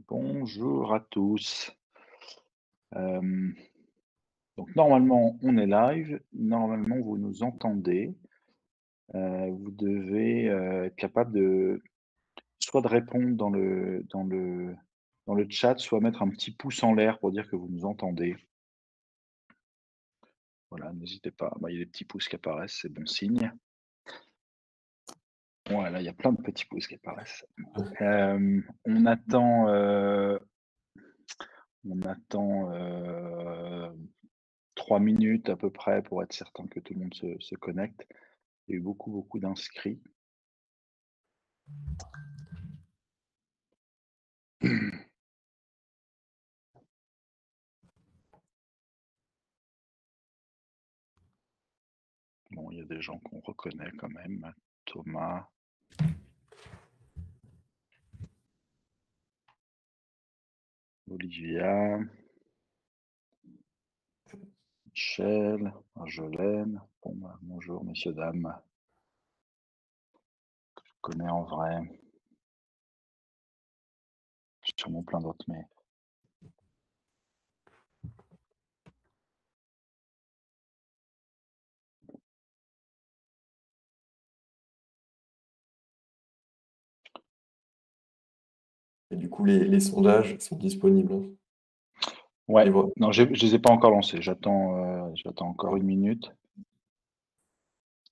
Bonjour à tous. Hem, donc normalement, on est live. Normalement, vous nous entendez. Vous devez, être capable de soit de répondre dans le chat, soit mettre un petit pouce en l'air pour dire que vous nous entendez. Voilà, n'hésitez pas. Bah, il y a des petits pouces qui apparaissent, c'est bon signe. Voilà, il y a plein de petits pouces qui apparaissent. On attend, on attend, 3 minutes à peu près pour être certain que tout le monde se connecte. Il y a eu beaucoup, beaucoup d'inscrits. Bon, il y a des gens qu'on reconnaît quand même. Thomas, Olivia, Michel, Marjolaine. Bon, bah, bonjour messieurs, dames. Je connais en vrai. Sûrement plein d'autres, mais Et du coup, les sondages sont disponibles, hein. ouais, Les voix. non, je les ai pas encore lancés. J'attends encore une minute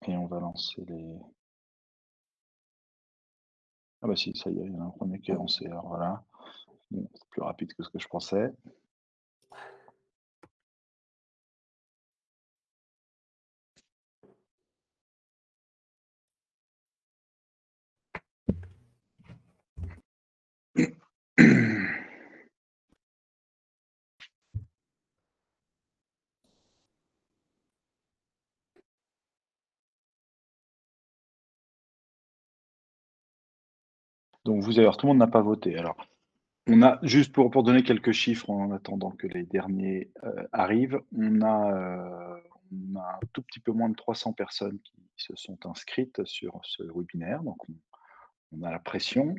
et on va lancer les. Ah bah si, ça y est, il y en a un premier qui est lancé. Alors voilà, bon, c'est plus rapide que ce que je pensais. Donc vous allez voir, tout le monde n'a pas voté. Alors, on a juste pour donner quelques chiffres en attendant que les derniers, arrivent, on a un tout petit peu moins de 300 personnes qui se sont inscrites sur ce webinaire, donc on a la pression.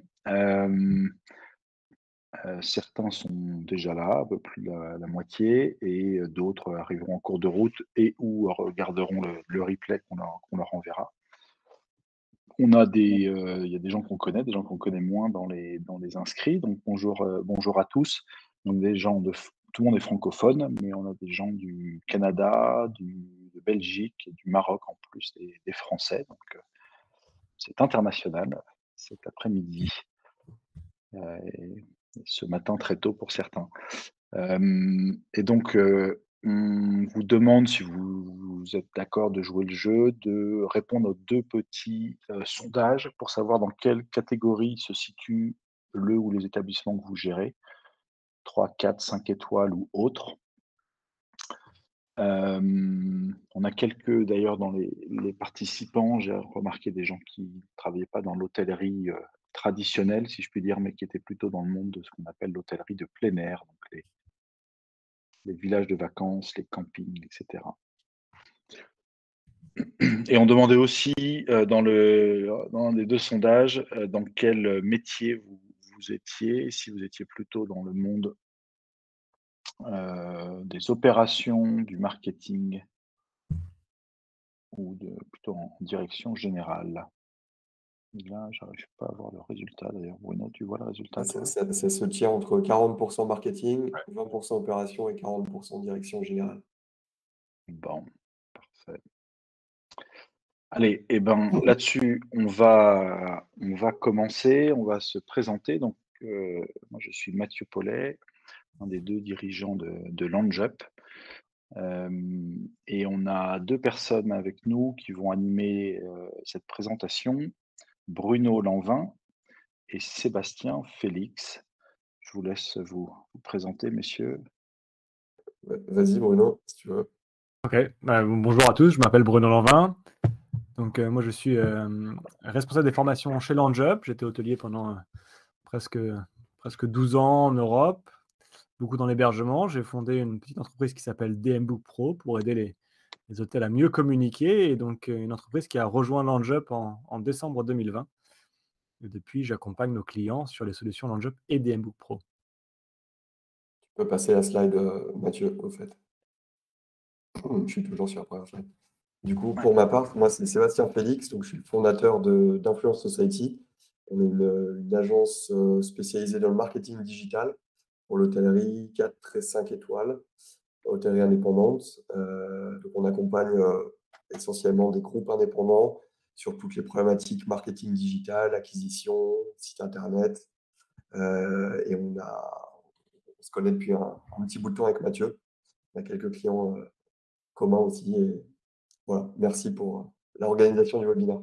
Certains sont déjà là, un peu plus la moitié et d'autres arriveront en cours de route et ou regarderont le replay qu'on leur enverra. On a il y a des gens qu'on connaît, des gens qu'on connaît moins dans les inscrits. Donc bonjour à tous. Donc des gens tout le monde est francophone, mais on a des gens du Canada, de Belgique et du Maroc en plus des Français. Donc c'est international cet après-midi, et ce matin très tôt pour certains. Et donc on vous demande si vous êtes d'accord de jouer le jeu, de répondre aux 2 petits, sondages pour savoir dans quelle catégorie se situe le ou les établissements que vous gérez, 3, 4, 5 étoiles ou autres. On a quelques d'ailleurs dans les participants, j'ai remarqué des gens qui ne travaillaient pas dans l'hôtellerie, traditionnelle, si je puis dire, mais qui étaient plutôt dans le monde de ce qu'on appelle l'hôtellerie de plein air, donc les villages de vacances, les campings, et cetera. Et on demandait aussi, dans les 2 sondages, dans quel métier vous étiez, si vous étiez plutôt dans le monde, des opérations, du marketing ou plutôt en direction générale. Là, j'arrive pas à voir le résultat d'ailleurs. Bruno, tu vois le résultat Ça, toi? ça- ça se tient entre 40% marketing, 20% opération et 40% direction générale. Bon, parfait. Allez, et ben, là-dessus, on va commencer, on va se présenter. Donc, moi, je suis Mathieu Paulet, un des 2 dirigeants de LangeUp. Et on a 2 personnes avec nous qui vont animer, cette présentation, Bruno Lanvin et Sébastien Félix. Je vous laisse vous présenter, messieurs. Vas-y Bruno, si tu veux. OK, bonjour à tous, je m'appelle Bruno Lanvin. Donc, moi je suis, responsable des formations chez LangeUp. J'étais hôtelier pendant, presque 12 ans en Europe, beaucoup dans l'hébergement. J'ai fondé une petite entreprise qui s'appelle DM Book Pro pour aider les hôtels à mieux communiquer et donc, une entreprise qui a rejoint LangeUp en décembre 2020 et depuis j'accompagne nos clients sur les solutions LangeUp et DM Book Pro. peux passer la slide, Mathieu, au fait. Je suis toujours sur la première slide. Du coup, pour ma part, moi, c'est Sébastien Félix, donc je suis le fondateur d'Influence Society. On est une agence spécialisée dans le marketing digital pour l'hôtellerie 4 et 5 étoiles, hôtellerie indépendante. Donc on accompagne essentiellement des groupes indépendants sur toutes les problématiques marketing digital, acquisition, site internet. Et on se connaît depuis un petit bout de temps avec Mathieu. On a quelques clients communs aussi. Et voilà, merci pour l'organisation du webinaire.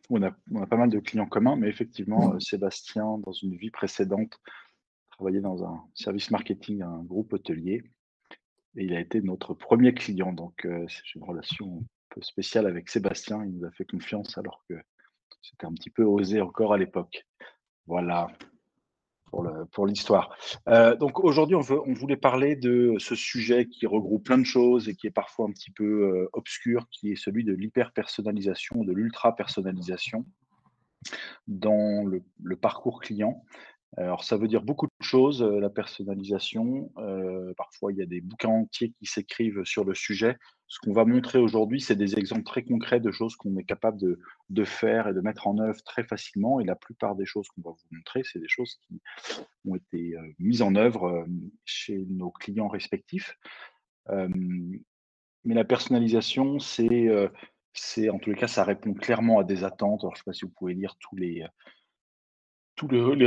On a pas mal de clients communs, mais effectivement, Sébastien, dans une vie précédente, travaillait dans un service marketing, un groupe hôtelier, et il a été notre premier client. Donc, j'ai une relation un peu spéciale avec Sébastien. Il nous a fait confiance alors que c'était un petit peu osé encore à l'époque. Voilà pour l'histoire. Donc aujourd'hui, on voulait parler de ce sujet qui regroupe plein de choses et qui est parfois un petit peu obscur, qui est celui de l'hyper-personnalisation, de l'ultra-personnalisation dans le parcours client. Alors ça veut dire beaucoup de choses, la personnalisation. Parfois, il y a des bouquins entiers qui s'écrivent sur le sujet. Ce qu'on va montrer aujourd'hui, c'est des exemples très concrets de choses qu'on est capable de faire et de mettre en œuvre très facilement. Et la plupart des choses qu'on va vous montrer, c'est des choses qui ont été mises en œuvre chez nos clients respectifs. Mais la personnalisation, c'est en tous les cas, ça répond clairement à des attentes. Alors, je ne sais pas si vous pouvez lire tous les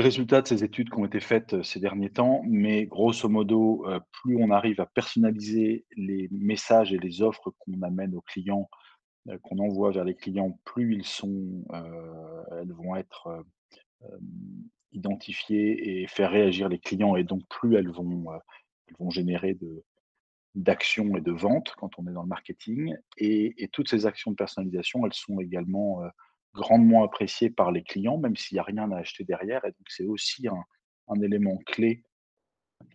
résultats de ces études qui ont été faites ces derniers temps, mais grosso modo, plus on arrive à personnaliser les messages et les offres qu'on amène aux clients, qu'on envoie vers les clients, plus elles vont être identifiées et faire réagir les clients, et donc plus elles vont générer d'actions et de ventes quand on est dans le marketing. Et toutes ces actions de personnalisation, elles sont également grandement appréciées par les clients, même s'il n'y a rien à acheter derrière. Et donc, c'est aussi un élément clé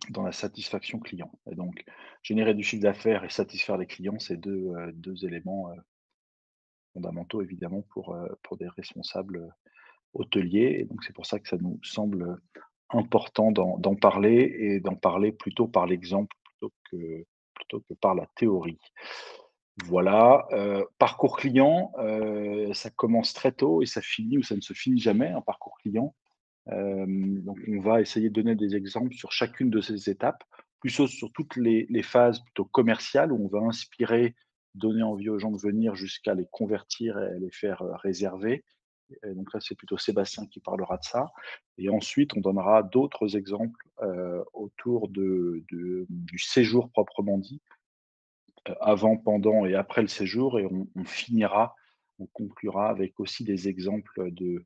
dans la satisfaction client. Et donc, générer du chiffre d'affaires et satisfaire les clients, c'est deux éléments fondamentaux, évidemment, pour des responsables hôteliers. Et donc, c'est pour ça que ça nous semble important d'en parler, et d'en parler plutôt par l'exemple plutôt que par la théorie. Voilà, parcours client, ça commence très tôt et ça finit, ou ça ne se finit jamais, un parcours client. Donc on va essayer de donner des exemples sur chacune de ces étapes, plutôt sur toutes les phases plutôt commerciales, où on va inspirer, donner envie aux gens de venir, jusqu'à les convertir et les faire réserver. Et donc là, c'est plutôt Sébastien qui parlera de ça. Et ensuite, on donnera d'autres exemples autour du séjour proprement dit, avant, pendant et après le séjour. Et on conclura avec aussi des exemples de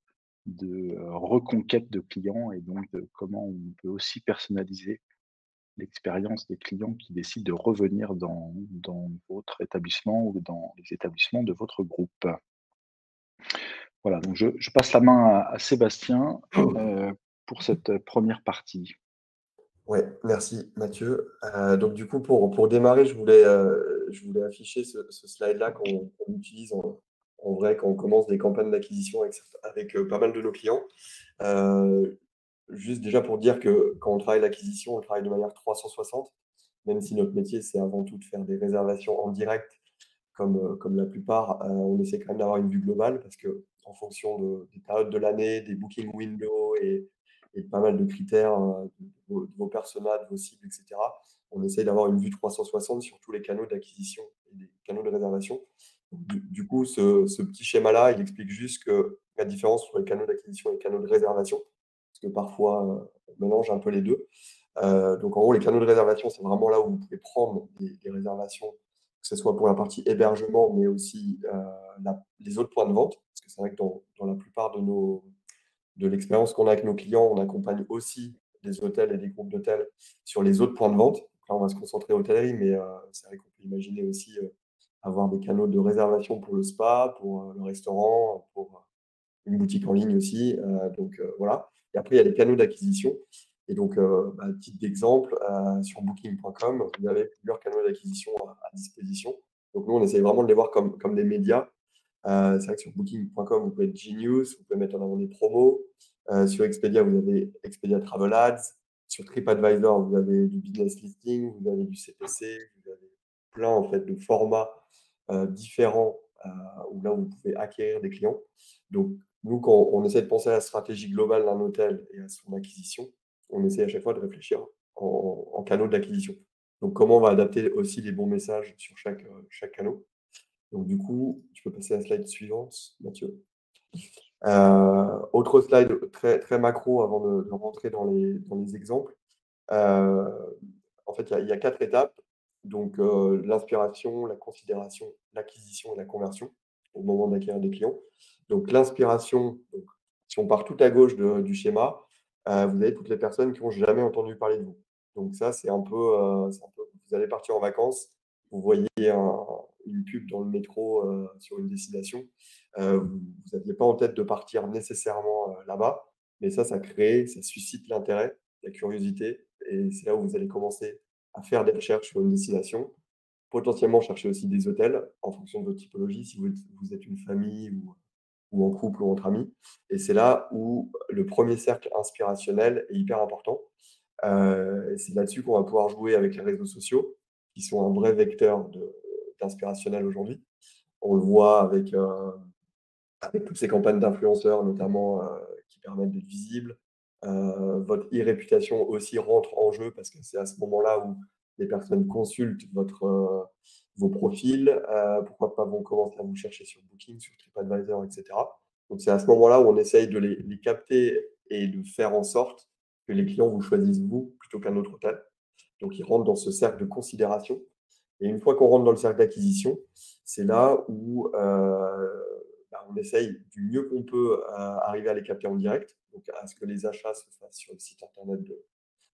reconquête de clients, et donc de comment on peut aussi personnaliser l'expérience des clients qui décident de revenir dans votre établissement ou dans les établissements de votre groupe. Voilà, donc je passe la main à Sébastien pour cette première partie. Ouais, merci Mathieu. Donc du coup, pour démarrer, je voulais afficher ce slide-là qu'on utilise en vrai quand on commence des campagnes d'acquisition avec pas mal de nos clients. Juste déjà pour dire que quand on travaille l'acquisition, on travaille de manière 360, même si notre métier, c'est avant tout de faire des réservations en direct, comme la plupart, on essaie quand même d'avoir une vue globale parce que en fonction des périodes de l'année, des booking windows et de pas mal de critères de vos personas, de vos cibles, etc., on essaie d'avoir une vue 360 sur tous les canaux d'acquisition et des canaux de réservation. Du coup, ce petit schéma-là, il explique juste que la différence entre les canaux d'acquisition et les canaux de réservation, parce que parfois, on mélange un peu les deux. Donc, en gros, les canaux de réservation, c'est vraiment là où vous pouvez prendre des réservations, que ce soit pour la partie hébergement, mais aussi les autres points de vente. Parce que c'est vrai que dans la plupart de l'expérience qu'on a avec nos clients, on accompagne aussi des hôtels et des groupes d'hôtels sur les autres points de vente. Donc là, on va se concentrer hôtellerie, mais c'est vrai qu'on peut imaginer aussi avoir des canaux de réservation pour le spa, pour le restaurant, pour une boutique en ligne aussi. Donc voilà. Et après, il y a les canaux d'acquisition. Et donc, à titre d'exemple, sur Booking.com, vous avez plusieurs canaux d'acquisition à disposition. Donc, nous, on essaye vraiment de les voir comme des médias. C'est vrai que sur Booking.com, vous pouvez être Genius, vous pouvez mettre en avant des promos. Sur Expedia, vous avez Expedia Travel Ads. Sur TripAdvisor, vous avez du business listing, vous avez du CPC, vous avez plein en fait de formats différents où là vous pouvez acquérir des clients. Donc nous, quand on essaie de penser à la stratégie globale d'un hôtel et à son acquisition, on essaie à chaque fois de réfléchir en canaux d'acquisition. Donc comment on va adapter aussi les bons messages sur chaque canal. Donc du coup, tu peux passer à la slide suivante, Mathieu. Autre slide très, très macro avant de rentrer dans les exemples. En fait, il y a 4 étapes. Donc, l'inspiration, la considération, l'acquisition et la conversion au moment d'acquérir des clients. Donc, l'inspiration, si on part tout à gauche du schéma, vous avez toutes les personnes qui n'ont jamais entendu parler de vous. Donc, ça, c'est un peu, vous allez partir en vacances, vous voyez une pub dans le métro sur une destination. Vous n'aviez pas en tête de partir nécessairement là-bas, mais ça crée, ça suscite l'intérêt, la curiosité, et c'est là où vous allez commencer à faire des recherches sur une destination, potentiellement chercher aussi des hôtels en fonction de votre typologie, si vous êtes une famille ou en couple ou entre amis. Et c'est là où le premier cercle inspirationnel est hyper important. Et c'est là-dessus qu'on va pouvoir jouer avec les réseaux sociaux, qui sont un vrai vecteur d'inspirationnel aujourd'hui. On le voit avec toutes ces campagnes d'influenceurs, notamment, qui permettent d'être visibles. Votre e-réputation aussi rentre en jeu parce que c'est à ce moment-là où les personnes consultent vos profils. Pourquoi pas vont commencer à vous chercher sur Booking, sur TripAdvisor, etc. Donc, c'est à ce moment-là où on essaye de les capter et de faire en sorte que les clients vous choisissent vous plutôt qu'un autre hôtel. Donc, ils rentrent dans ce cercle de considération. Et une fois qu'on rentre dans le cercle d'acquisition, c'est là où on essaye du mieux qu'on peut arriver à les capter en direct, donc à ce que les achats se fassent sur le site internet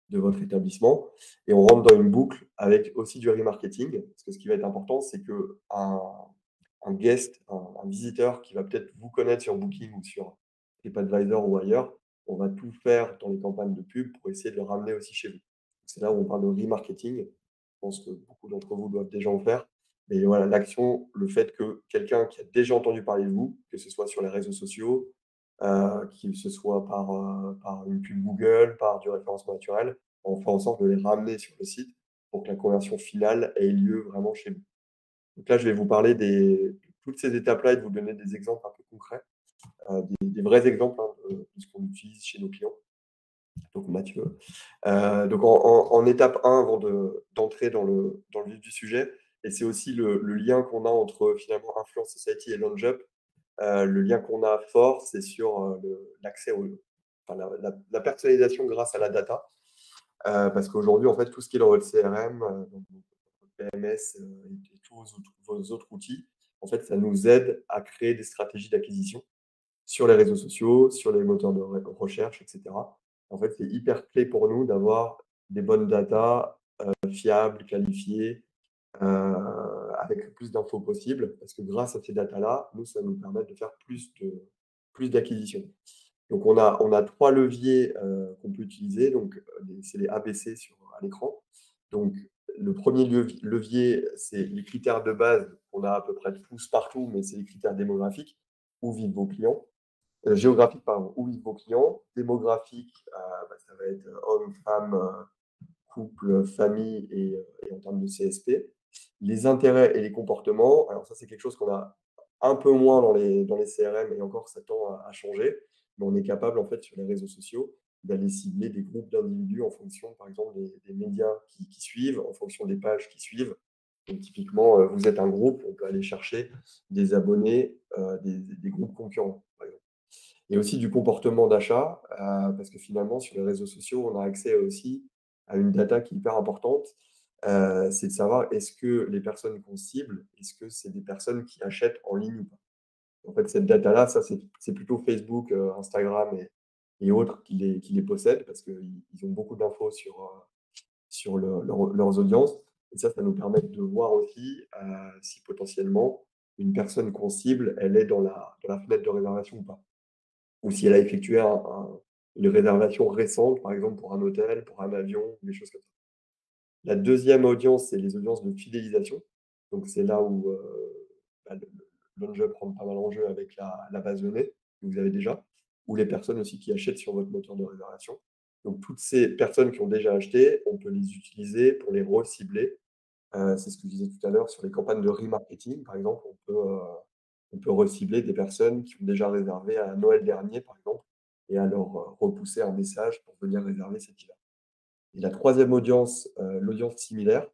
de votre établissement. Et on rentre dans une boucle avec aussi du remarketing, parce que ce qui va être important, c'est qu'un guest, un visiteur qui va peut-être vous connaître sur Booking ou sur TripAdvisor ou ailleurs, on va tout faire dans les campagnes de pub pour essayer de le ramener aussi chez vous. C'est là où on parle de remarketing. Je pense que beaucoup d'entre vous doivent déjà en faire. Mais voilà, l'action, le fait que quelqu'un qui a déjà entendu parler de vous, que ce soit sur les réseaux sociaux, que ce soit par une pub Google, par du référencement naturel, on fait en sorte de les ramener sur le site pour que la conversion finale ait lieu vraiment chez vous. Donc là, je vais vous parler de toutes ces étapes-là et de vous donner des exemples un peu concrets, des vrais exemples de ce qu'on utilise chez nos clients. Donc Mathieu. Donc en étape 1, avant d'entrer dans le vif du sujet, et c'est aussi le lien qu'on a entre finalement Influence Society et LaunchUp. Le lien qu'on a fort, c'est sur l'accès la personnalisation grâce à la data. Parce qu'aujourd'hui, en fait, tout ce qui est dans votre CRM, donc votre PMS et tous vos autres outils, en fait, ça nous aide à créer des stratégies d'acquisition sur les réseaux sociaux, sur les moteurs de recherche, etc. En fait, c'est hyper clé pour nous d'avoir des bonnes datas fiables, qualifiées, avec le plus d'infos possible, parce que grâce à ces datas-là, nous, ça nous permet de faire plus d'acquisition. Donc, on a 3 leviers qu'on peut utiliser. Donc, c'est les ABC à l'écran. Donc, le premier levier, c'est les critères de base qu'on a à peu près tous partout, mais c'est les critères démographiques. Où vivent vos clients? Géographique, pardon, où vivent vos clients? Démographique, ça va être homme, femme, couple, famille et en termes de CSP. Les intérêts et les comportements, alors ça, c'est quelque chose qu'on a un peu moins dans les CRM et encore, ça tend à changer. Mais on est capable, en fait, sur les réseaux sociaux, d'aller cibler des groupes d'individus en fonction, par exemple, des médias qui suivent, en fonction des pages qui suivent. Donc, typiquement, vous êtes un groupe, on peut aller chercher des abonnés des groupes concurrents, par exemple. Et aussi du comportement d'achat, parce que finalement, sur les réseaux sociaux, on a accès aussi à une data qui est hyper importante. C'est de savoir est-ce que les personnes qu'on cible, est-ce que c'est des personnes qui achètent en ligne ou pas. En fait, cette data-là, ça, c'est plutôt Facebook, Instagram et autres qui les possèdent parce qu'ils ont beaucoup d'infos sur leurs audiences. Et ça nous permet de voir aussi si potentiellement une personne qu'on cible, elle est dans la fenêtre de réservation ou pas. Ou si elle a effectué une réservation récente, par exemple pour un hôtel, pour un avion, des choses comme ça. La deuxième audience, c'est les audiences de fidélisation. Donc, c'est là où le LaunchUp rentre pas mal en jeu avec la base de données que vous avez déjà, ou les personnes aussi qui achètent sur votre moteur de réservation. Donc, toutes ces personnes qui ont déjà acheté, on peut les utiliser pour les recibler. C'est ce que je disais tout à l'heure sur les campagnes de remarketing, par exemple. On peut recibler des personnes qui ont déjà réservé à Noël dernier, par exemple, et à leur repousser un message pour venir réserver cet hiver. Et la troisième audience, l'audience similaire,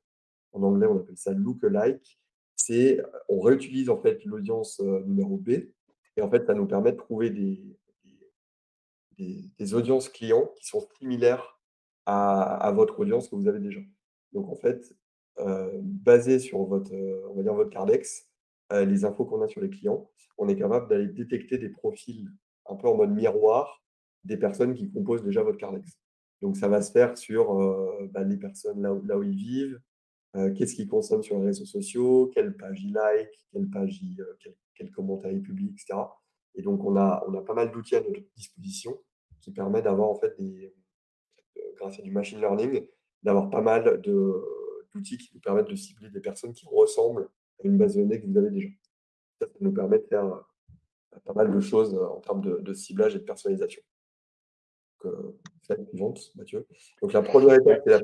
en anglais, on appelle ça lookalike. On réutilise en fait l'audience numéro B, et en fait, ça nous permet de trouver des audiences clients qui sont similaires à votre audience que vous avez déjà. Donc en fait, basé sur votre, on va dire votre Cardex, les infos qu'on a sur les clients, on est capable d'aller détecter des profils un peu en mode miroir des personnes qui composent déjà votre Cardex. Donc ça va se faire sur, les personnes là où ils vivent, qu'est-ce qu'ils consomment sur les réseaux sociaux, quelle page ils like, quelle page quel commentaire ils publient, etc. Et donc on a pas mal d'outils à notre disposition qui permet d'avoir en fait grâce à du machine learning, d'avoir pas mal d'outils qui nous permettent de cibler des personnes qui ressemblent à une base de données que vous avez déjà. Ça nous permet de faire pas mal de choses en termes de ciblage et de personnalisation. Donc, slide suivante, Mathieu. Donc la première étape, c'est la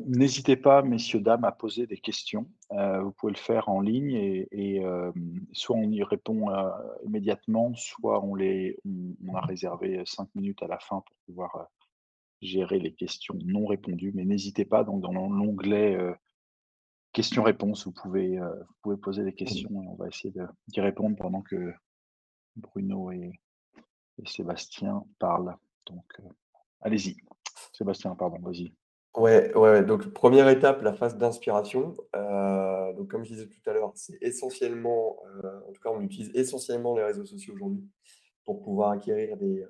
n'hésitez pas, messieurs, dames, à poser des questions. Vous pouvez le faire en ligne et soit on y répond immédiatement, soit on a réservé 5 minutes à la fin pour pouvoir gérer les questions non répondues. Mais n'hésitez pas, donc dans l'onglet questions-réponses, vous pouvez poser des questions et on va essayer d'y répondre pendant que Bruno et Sébastien parlent. Donc, allez-y. Sébastien, pardon, vas-y. Ouais. Donc, première étape, la phase d'inspiration. Donc, comme je disais tout à l'heure, c'est essentiellement, en tout cas, on utilise essentiellement les réseaux sociaux aujourd'hui pour pouvoir acquérir des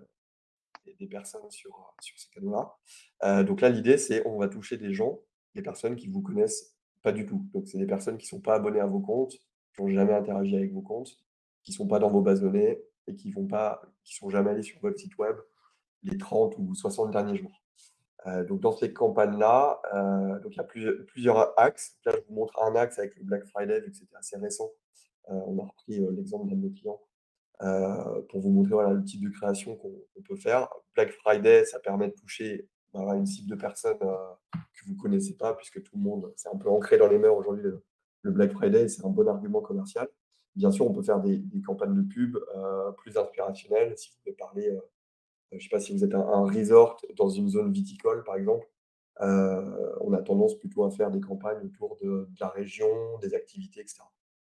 personnes sur ces canaux-là. Donc là, l'idée, c'est on va toucher des personnes qui vous connaissent pas du tout. Donc, c'est des personnes qui ne sont pas abonnées à vos comptes, qui n'ont jamais interagi avec vos comptes, qui ne sont pas dans vos bases de données et qui sont jamais allés sur votre site web les 30 ou 60 derniers jours. Donc dans ces campagnes-là, donc il y a plusieurs axes. Là, je vous montre un axe avec le Black Friday, vu que c'était assez récent. On a repris l'exemple d'un de nos clients pour vous montrer voilà, le type de création qu'on peut faire. Black Friday, ça permet de toucher une cible de personnes que vous ne connaissez pas, puisque tout le monde, c'est un peu ancré dans les mœurs aujourd'hui, le Black Friday, c'est un bon argument commercial. Bien sûr, on peut faire des campagnes de pub plus inspirationnelles, si vous voulez parler je ne sais pas si vous êtes un resort dans une zone viticole, par exemple. On a tendance plutôt à faire des campagnes autour de la région, des activités, etc.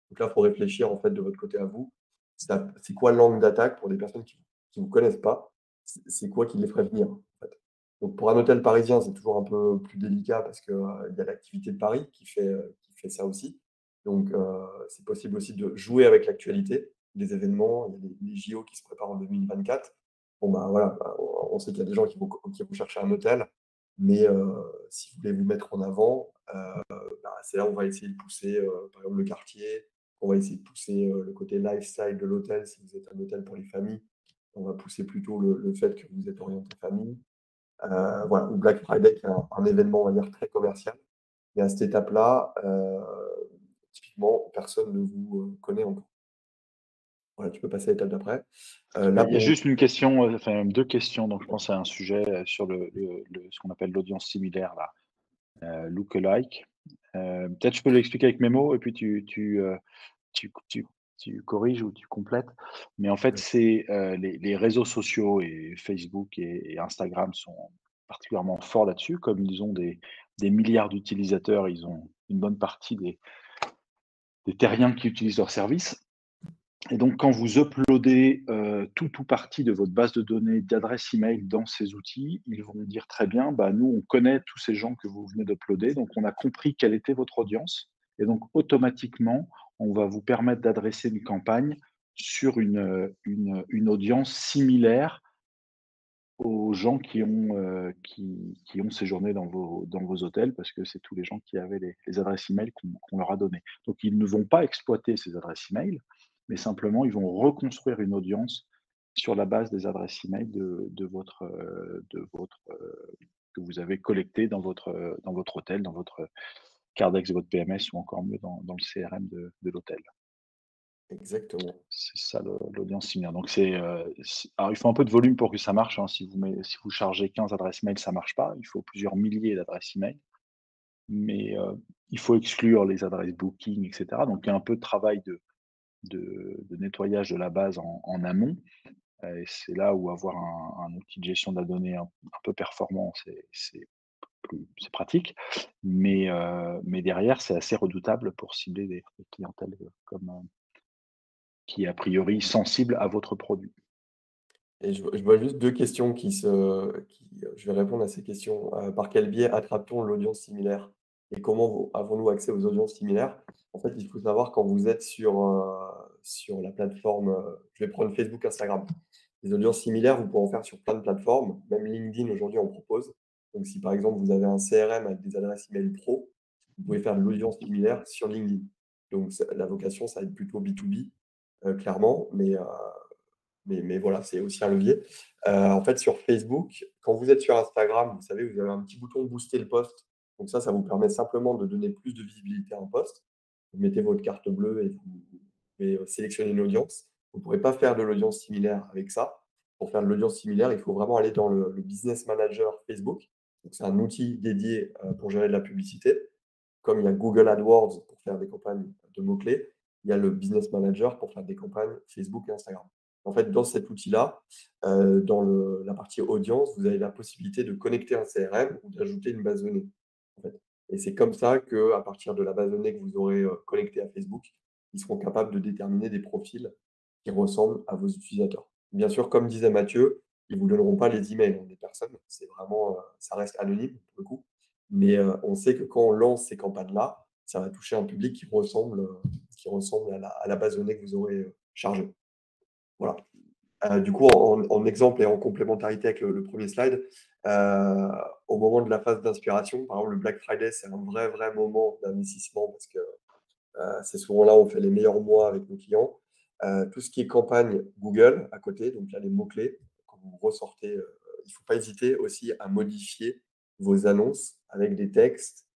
Donc là, il faut réfléchir en fait de votre côté à vous. C'est quoi l'angle d'attaque pour des personnes qui ne vous connaissent pas? C'est quoi qui les ferait venir en fait? Donc pour un hôtel parisien, c'est toujours un peu plus délicat parce qu'il y a l'activité de Paris qui fait ça aussi. Donc c'est possible aussi de jouer avec l'actualité, des événements. Il y a les JO qui se préparent en 2024. Bon, voilà, on sait qu'il y a des gens qui vont chercher un hôtel, mais si vous voulez vous mettre en avant, c'est là où on va essayer de pousser, par exemple, le quartier, on va essayer de pousser le côté lifestyle de l'hôtel. Si vous êtes un hôtel pour les familles, on va pousser plutôt le fait que vous êtes orienté famille. Voilà, ou Black Friday, qui est un événement, on va dire, très commercial. Mais à cette étape-là, typiquement, personne ne vous connaît encore. Voilà, tu peux passer à l'étape d'après. Il y a juste une question, enfin 2 questions. Donc je pense à un sujet sur ce qu'on appelle l'audience similaire là, lookalike. Peut-être je peux l'expliquer avec mes mots et puis tu corriges ou tu complètes. Mais en fait, c'est les réseaux sociaux et Facebook et Instagram sont particulièrement forts là-dessus. Comme ils ont des milliards d'utilisateurs, ils ont une bonne partie des terriens qui utilisent leurs services. Et donc, quand vous uploadez tout ou partie de votre base de données d'adresse email dans ces outils, ils vont dire très bien, bah, nous, on connaît tous ces gens que vous venez d'uploader, donc on a compris quelle était votre audience. Et donc, automatiquement, on va vous permettre d'adresser une campagne sur une audience similaire aux gens qui ont séjourné dans vos hôtels, parce que c'est tous les gens qui avaient les adresses email qu'on leur a données. Donc, ils ne vont pas exploiter ces adresses email, mais simplement, ils vont reconstruire une audience sur la base des adresses email que vous avez collectées dans votre hôtel, dans votre Cardex de votre PMS ou encore mieux dans le CRM de l'hôtel. Exactement. C'est ça l'audience similaire. Donc alors il faut un peu de volume pour que ça marche, hein. Si vous chargez 15 adresses mail, ça marche pas. Il faut plusieurs milliers d'adresses email. Mais, il faut exclure les adresses booking et cetera. Donc il y a un peu de travail de nettoyage de la base en amont. Et c'est là où avoir un outil de gestion de la donnée un peu performant, c'est pratique. Mais derrière, c'est assez redoutable pour cibler des clientèles, comme, qui est a priori sensible à votre produit. Et je vois juste 2 questions je vais répondre à ces questions. Par quel biais attrape-t-on l'audience similaire? Et comment avons-nous accès aux audiences similaires? En fait, il faut savoir quand vous êtes sur la plateforme, je vais prendre Facebook, Instagram. Les audiences similaires, vous pouvez en faire sur plein de plateformes, même LinkedIn aujourd'hui en propose. Donc si par exemple vous avez un CRM avec des adresses email pro, vous pouvez faire de l'audience similaire sur LinkedIn. Donc la vocation, ça va être plutôt B2B, clairement, mais voilà, c'est aussi un levier. En fait, sur Facebook, quand vous êtes sur Instagram, vous savez, vous avez un petit bouton booster le post. Donc ça vous permet simplement de donner plus de visibilité à un post. Vous mettez votre carte bleue et vous pouvez sélectionner une audience. Vous ne pourrez pas faire de l'audience similaire avec ça. Pour faire de l'audience similaire, il faut vraiment aller dans le Business Manager Facebook. Donc c'est un outil dédié pour gérer de la publicité. Comme il y a Google AdWords pour faire des campagnes de mots-clés, il y a le Business Manager pour faire des campagnes Facebook et Instagram. En fait, dans cet outil-là, dans la partie audience, vous avez la possibilité de connecter un CRM ou d'ajouter une base de données, en fait. Et c'est comme ça qu'à partir de la base de données que vous aurez connectée à Facebook, ils seront capables de déterminer des profils qui ressemblent à vos utilisateurs. Bien sûr, comme disait Mathieu, ils ne vous donneront pas les emails des personnes. C'est vraiment, ça reste anonyme pour le coup. Mais on sait que quand on lance ces campagnes-là, ça va toucher un public qui ressemble à la base de données que vous aurez chargée. Voilà. Du coup, en exemple et en complémentarité avec le 1er slide, heu, au moment de la phase d'inspiration, par exemple, le Black Friday, c'est un vrai, vrai moment d'investissement parce que, c'est souvent là où on fait les meilleurs mois avec nos clients. Tout ce qui est campagne Google à côté, donc il y a les mots-clés. Quand vous ressortez, il ne faut pas hésiter aussi à modifier vos annonces avec des textes,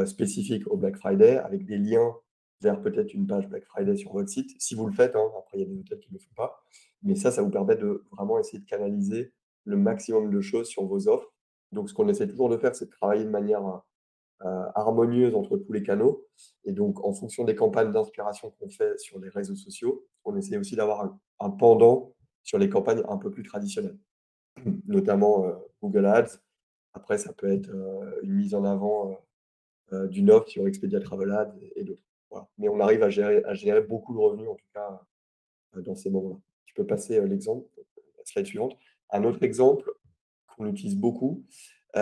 spécifiques au Black Friday, avec des liens vers peut-être une page Black Friday sur votre site, si vous le faites, hein. Après, il y a des hôtels qui ne le font pas. Mais ça vous permet de vraiment essayer de canaliser le maximum de choses sur vos offres. Donc ce qu'on essaie toujours de faire, c'est de travailler de manière, harmonieuse entre tous les canaux. Et donc, en fonction des campagnes d'inspiration qu'on fait sur les réseaux sociaux, on essaie aussi d'avoir un pendant sur les campagnes un peu plus traditionnelles, notamment Google Ads. Après, ça peut être une mise en avant d'une offre sur Expedia Travel Ads et d'autres. Voilà. Mais on arrive à générer beaucoup de revenus, en tout cas, dans ces moments-là. Tu peux passer l'exemple, la slide suivante. Un autre exemple qu'on utilise beaucoup, heu,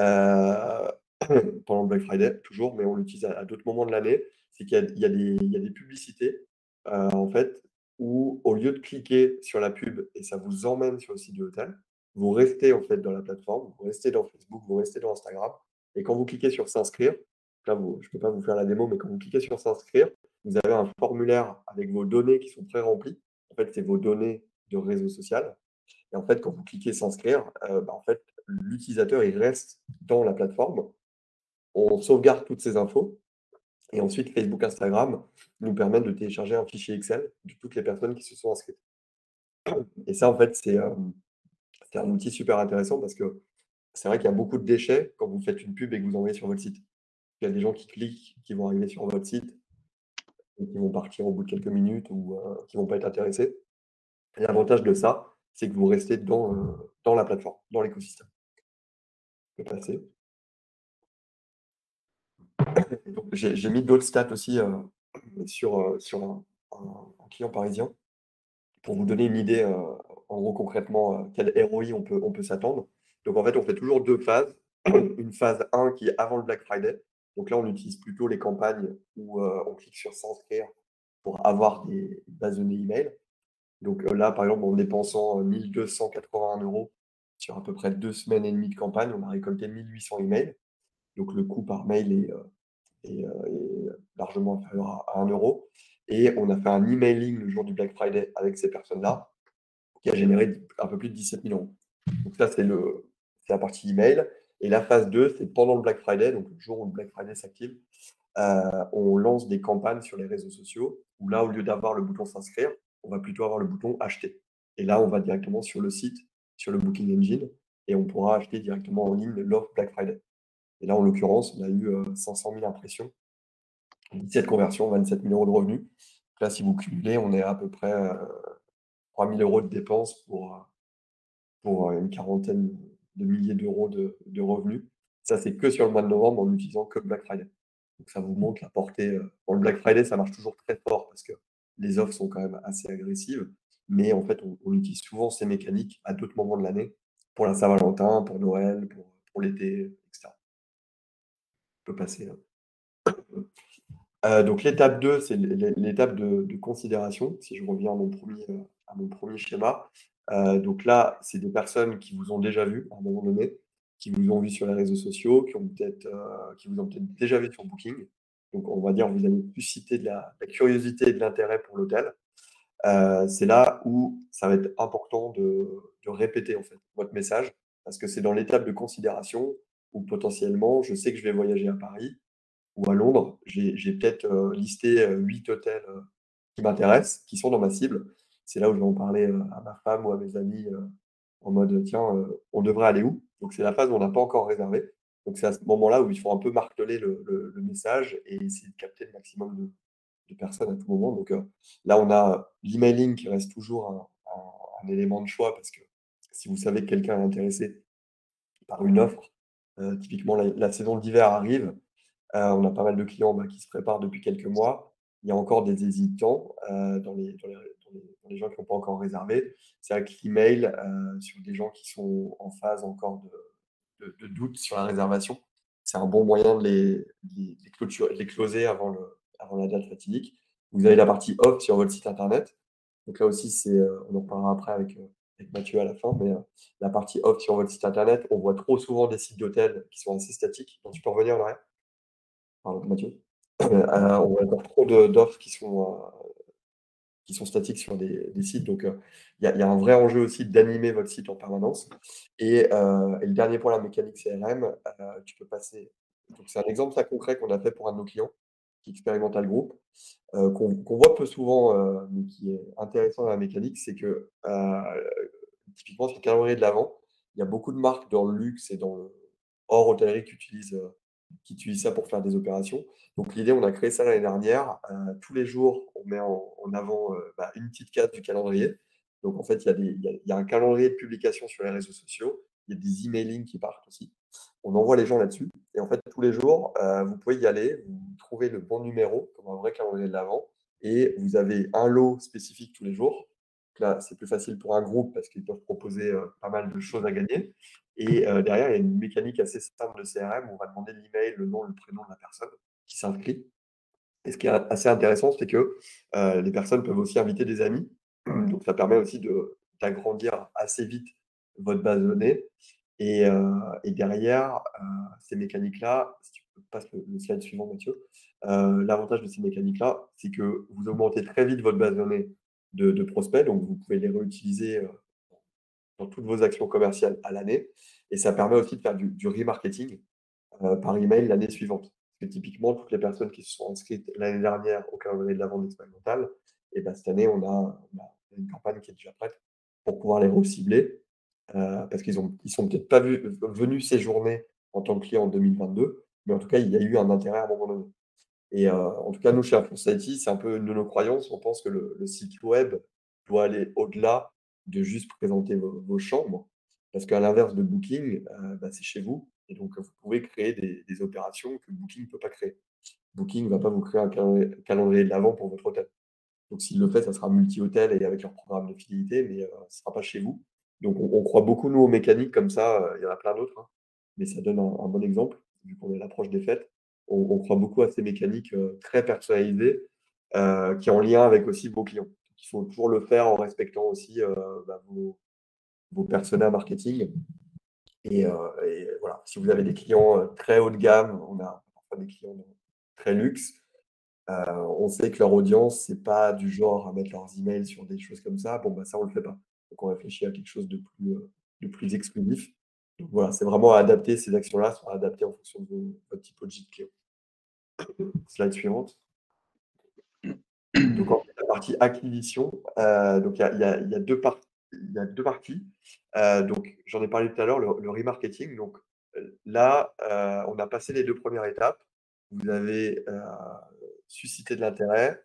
pendant le Black Friday, toujours, mais on l'utilise à d'autres moments de l'année, c'est qu'il y a des publicités, en fait, où au lieu de cliquer sur la pub et ça vous emmène sur le site de l'hôtel, vous restez en fait dans la plateforme, vous restez dans Facebook, vous restez dans Instagram et quand vous cliquez sur s'inscrire, là je ne peux pas vous faire la démo, mais quand vous cliquez sur s'inscrire, vous avez un formulaire avec vos données qui sont pré-remplies. En fait, c'est vos données de réseau social et en fait, quand vous cliquez s'inscrire, en fait, l'utilisateur, il reste dans la plateforme. On sauvegarde toutes ces infos et ensuite Facebook, Instagram nous permettent de télécharger un fichier Excel de toutes les personnes qui se sont inscrites. Et ça, en fait, c'est un outil super intéressant parce que c'est vrai qu'il y a beaucoup de déchets quand vous faites une pub et que vous envoyez sur votre site. Il y a des gens qui cliquent, qui vont arriver sur votre site et qui vont partir au bout de quelques minutes ou qui vont pas être intéressés. Et l'avantage de ça, c'est que vous restez dans la plateforme, dans l'écosystème. Je peux passer. Donc j'ai mis d'autres stats aussi, sur un client parisien pour vous donner une idée, en gros concrètement, quel ROI on peut s'attendre. Donc en fait, on fait toujours 2 phases. Une phase 1 qui est avant le Black Friday. Donc là, on utilise plutôt les campagnes où, on clique sur s'inscrire pour avoir des bases de données email. Donc, là, par exemple, en dépensant, 1 281 € sur à peu près 2 semaines et demie de campagne, on a récolté 1 800 emails. Donc le coût par mail est largement inférieur à 1 € et on a fait un emailing le jour du Black Friday avec ces personnes-là, qui a généré un peu plus de 17 000 €. Donc ça, c'est la partie email et la phase 2, c'est pendant le Black Friday, donc le jour où le Black Friday s'active. on lance des campagnes sur les réseaux sociaux où là, au lieu d'avoir le bouton s'inscrire, on va plutôt avoir le bouton acheter. Et là, on va directement sur le site, sur le Booking Engine, et on pourra acheter directement en ligne l'offre Black Friday. Et là, en l'occurrence, on a eu 500 000 impressions, 17 conversions, 27 000 euros de revenus. Donc là, si vous cumulez, on est à peu près 3 000 euros de dépenses pour une quarantaine de milliers d'euros de revenus. Ça, c'est que sur le mois de novembre en utilisant que Black Friday. Donc ça vous montre la portée. Pour le Black Friday, ça marche toujours très fort parce que les offres sont quand même assez agressives. Mais en fait, on utilise souvent ces mécaniques à d'autres moments de l'année, pour la Saint-Valentin, pour Noël, pour l'été, etc. On peut passer. Donc l'étape 2, c'est l'étape de considération. Si je reviens à mon premier schéma. Donc là, c'est des personnes qui vous ont déjà vu à un moment donné, qui vous ont vu sur les réseaux sociaux, qui vous ont peut-être déjà vu sur Booking. Donc on va dire, vous avez suscité de la curiosité et de l'intérêt pour l'hôtel. C'est là où ça va être important de répéter en fait votre message, parce que c'est dans l'étape de considération où potentiellement, je sais que je vais voyager à Paris ou à Londres. J'ai peut-être listé 8 hôtels qui m'intéressent, qui sont dans ma cible. C'est là où je vais en parler à ma femme ou à mes amis en mode, tiens, on devrait aller où? Donc c'est la phase où on n'a pas encore réservé. Donc c'est à ce moment-là où il faut un peu marteler le message et essayer de capter le maximum de personnes à tout moment. Donc là, on a l'emailing qui reste toujours un élément de choix, parce que si vous savez que quelqu'un est intéressé par une offre, typiquement la saison d'hiver arrive, on a pas mal de clients qui se préparent depuis quelques mois. Il y a encore des hésitants dans les gens qui n'ont pas encore réservé. C'est vrai que l'email, sur des gens qui sont en phase encore de doute sur la réservation, c'est un bon moyen de les closer avant la date fatidique. Vous avez la partie off sur votre site internet. Donc là aussi, on en parlera après avec Mathieu à la fin, mais la partie off sur votre site internet, on voit trop souvent des sites d'hôtels qui sont assez statiques. Donc tu peux revenir en arrière? Pardon, Mathieu. On voit encore trop d'offres qui sont statiques sur des sites. Donc, il y a un vrai enjeu aussi d'animer votre site en permanence. Et le dernier point, la mécanique CRM, tu peux passer. Donc, c'est un exemple très concret qu'on a fait pour un de nos clients qui expérimente le groupe, qu'on voit peu souvent, mais qui est intéressant dans la mécanique, c'est que typiquement sur le calendrier de l'Avent, il y a beaucoup de marques dans le luxe et dans le hors hôtellerie qui utilisent ça pour faire des opérations. Donc l'idée, on a créé ça l'année dernière. Tous les jours, on met en avant une petite case du calendrier. Donc en fait, il y a un calendrier de publication sur les réseaux sociaux. Il y a des emailings qui partent aussi. On envoie les gens là-dessus. Et en fait, tous les jours, vous pouvez y aller, vous trouvez le bon numéro, comme un vrai calendrier de l'Avent, et vous avez un lot spécifique tous les jours. Donc là, c'est plus facile pour un groupe parce qu'ils peuvent proposer pas mal de choses à gagner. Et derrière, il y a une mécanique assez simple de CRM où on va demander l'email, le nom, le prénom de la personne qui s'inscrit. Et ce qui est assez intéressant, c'est que les personnes peuvent aussi inviter des amis. Donc ça permet aussi d'agrandir assez vite votre base de données. Et derrière, ces mécaniques-là, si tu passes le slide suivant, Mathieu, l'avantage de ces mécaniques-là, c'est que vous augmentez très vite votre base de données de prospects. Donc vous pouvez les réutiliser dans toutes vos actions commerciales à l'année. Et ça permet aussi de faire du remarketing par email l'année suivante. Parce que typiquement, toutes les personnes qui se sont inscrites l'année dernière au calendrier de la vente expérimentale, et ben, cette année, on a une campagne qui est déjà prête pour pouvoir les recibler. Parce qu'ils sont peut-être pas venus séjourner en tant que clients en 2022, mais en tout cas, il y a eu un intérêt à un moment donné. Et en tout cas, nous, chez Influence IT, c'est un peu une de nos croyances. On pense que le site web doit aller au-delà de juste présenter vos chambres. Parce qu'à l'inverse de Booking, c'est chez vous. Et donc, vous pouvez créer des opérations que Booking ne peut pas créer. Booking ne va pas vous créer un calendrier de l'Avent pour votre hôtel. Donc, s'il le fait, ça sera multi-hôtel et avec leur programme de fidélité, mais ce ne sera pas chez vous. Donc, on croit beaucoup, nous, aux mécaniques comme ça. Il y en a plein d'autres, hein. Mais ça donne un bon exemple, vu qu'on est à l'approche des fêtes. On croit beaucoup à ces mécaniques très personnalisées, qui est en lien avec aussi vos clients. Il faut toujours le faire en respectant aussi vos personas marketing. Et voilà, si vous avez des clients très haut de gamme, on a parfois des clients très luxe. On sait que leur audience, c'est pas du genre à mettre leurs emails sur des choses comme ça. Bon, ça, on le fait pas. Donc, on réfléchit à quelque chose de plus exclusif. Donc, voilà, c'est vraiment à adapter. Ces actions-là sont adaptées en fonction de votre typologie de client. Slide suivante. Donc, en fait, la partie acquisition, donc il y a deux parties. Donc, j'en ai parlé tout à l'heure, le remarketing. Donc, là, on a passé les 2 premières étapes. Vous avez, suscité de l'intérêt.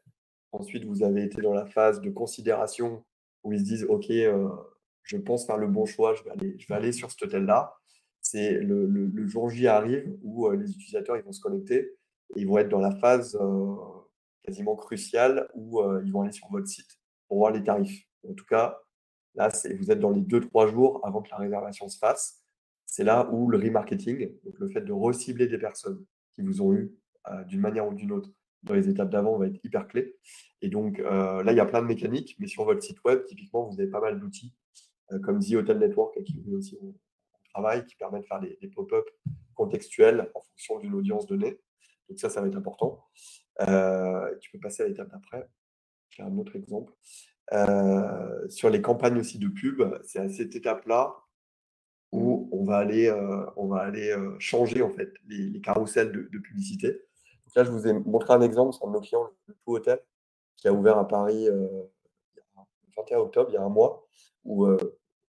Ensuite, vous avez été dans la phase de considération où ils se disent: «OK, je pense faire le bon choix, je vais aller sur cet hôtel-là». C'est le jour J arrive où, les utilisateurs, ils vont se connecter et ils vont être dans la phase, quasiment cruciale où, ils vont aller sur votre site pour voir les tarifs. En tout cas, là, vous êtes dans les 2-3 jours avant que la réservation se fasse. C'est là où le remarketing, donc le fait de recibler des personnes qui vous ont eu, d'une manière ou d'une autre dans les étapes d'avant va être hyper clé. Et donc, là, il y a plein de mécaniques, mais sur votre site web, typiquement, vous avez pas mal d'outils, comme The Hotel Network, avec qui nous aussi on travaille, qui permet de faire des pop-up contextuels en fonction d'une audience donnée. Donc ça va être important. Tu peux passer à l'étape d'après. J'ai un autre exemple. Sur les campagnes aussi de pub, c'est à cette étape-là où on va aller changer en fait les carousels de publicité. Donc là, je vous ai montré un exemple, c'est un de nos clients, le Tout Hôtel, qui a ouvert à Paris il y a le 21 octobre, il y a un mois, où,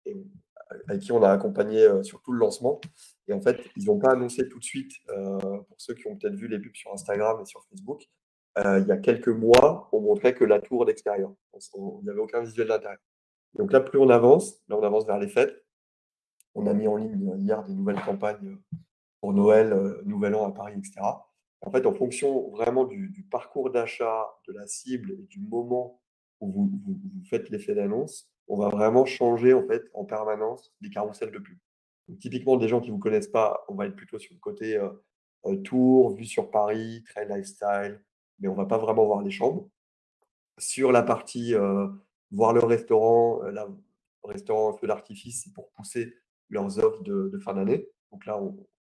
et avec qui on a accompagné sur tout le lancement. Et en fait, ils n'ont pas annoncé tout de suite, pour ceux qui ont peut-être vu les pubs sur Instagram et sur Facebook, il y a quelques mois, on montrait que la tour d'extérieur. Il n'y avait aucun visuel d'intérieur. Donc là, plus on avance, là on avance vers les fêtes. On a mis en ligne hier des nouvelles campagnes pour Noël, Nouvel An à Paris, etc. En fait, en fonction vraiment du parcours d'achat, de la cible et du moment où vous faites l'effet d'annonce, on va vraiment changer en fait en permanence les carousels de pub. Donc, typiquement, des gens qui ne vous connaissent pas, on va être plutôt sur le côté tour, vue sur Paris, très lifestyle, mais on ne va pas vraiment voir les chambres. Sur la partie voir le restaurant, restaurant feu d'artifice, c'est pour pousser leurs offres de fin d'année. Donc là,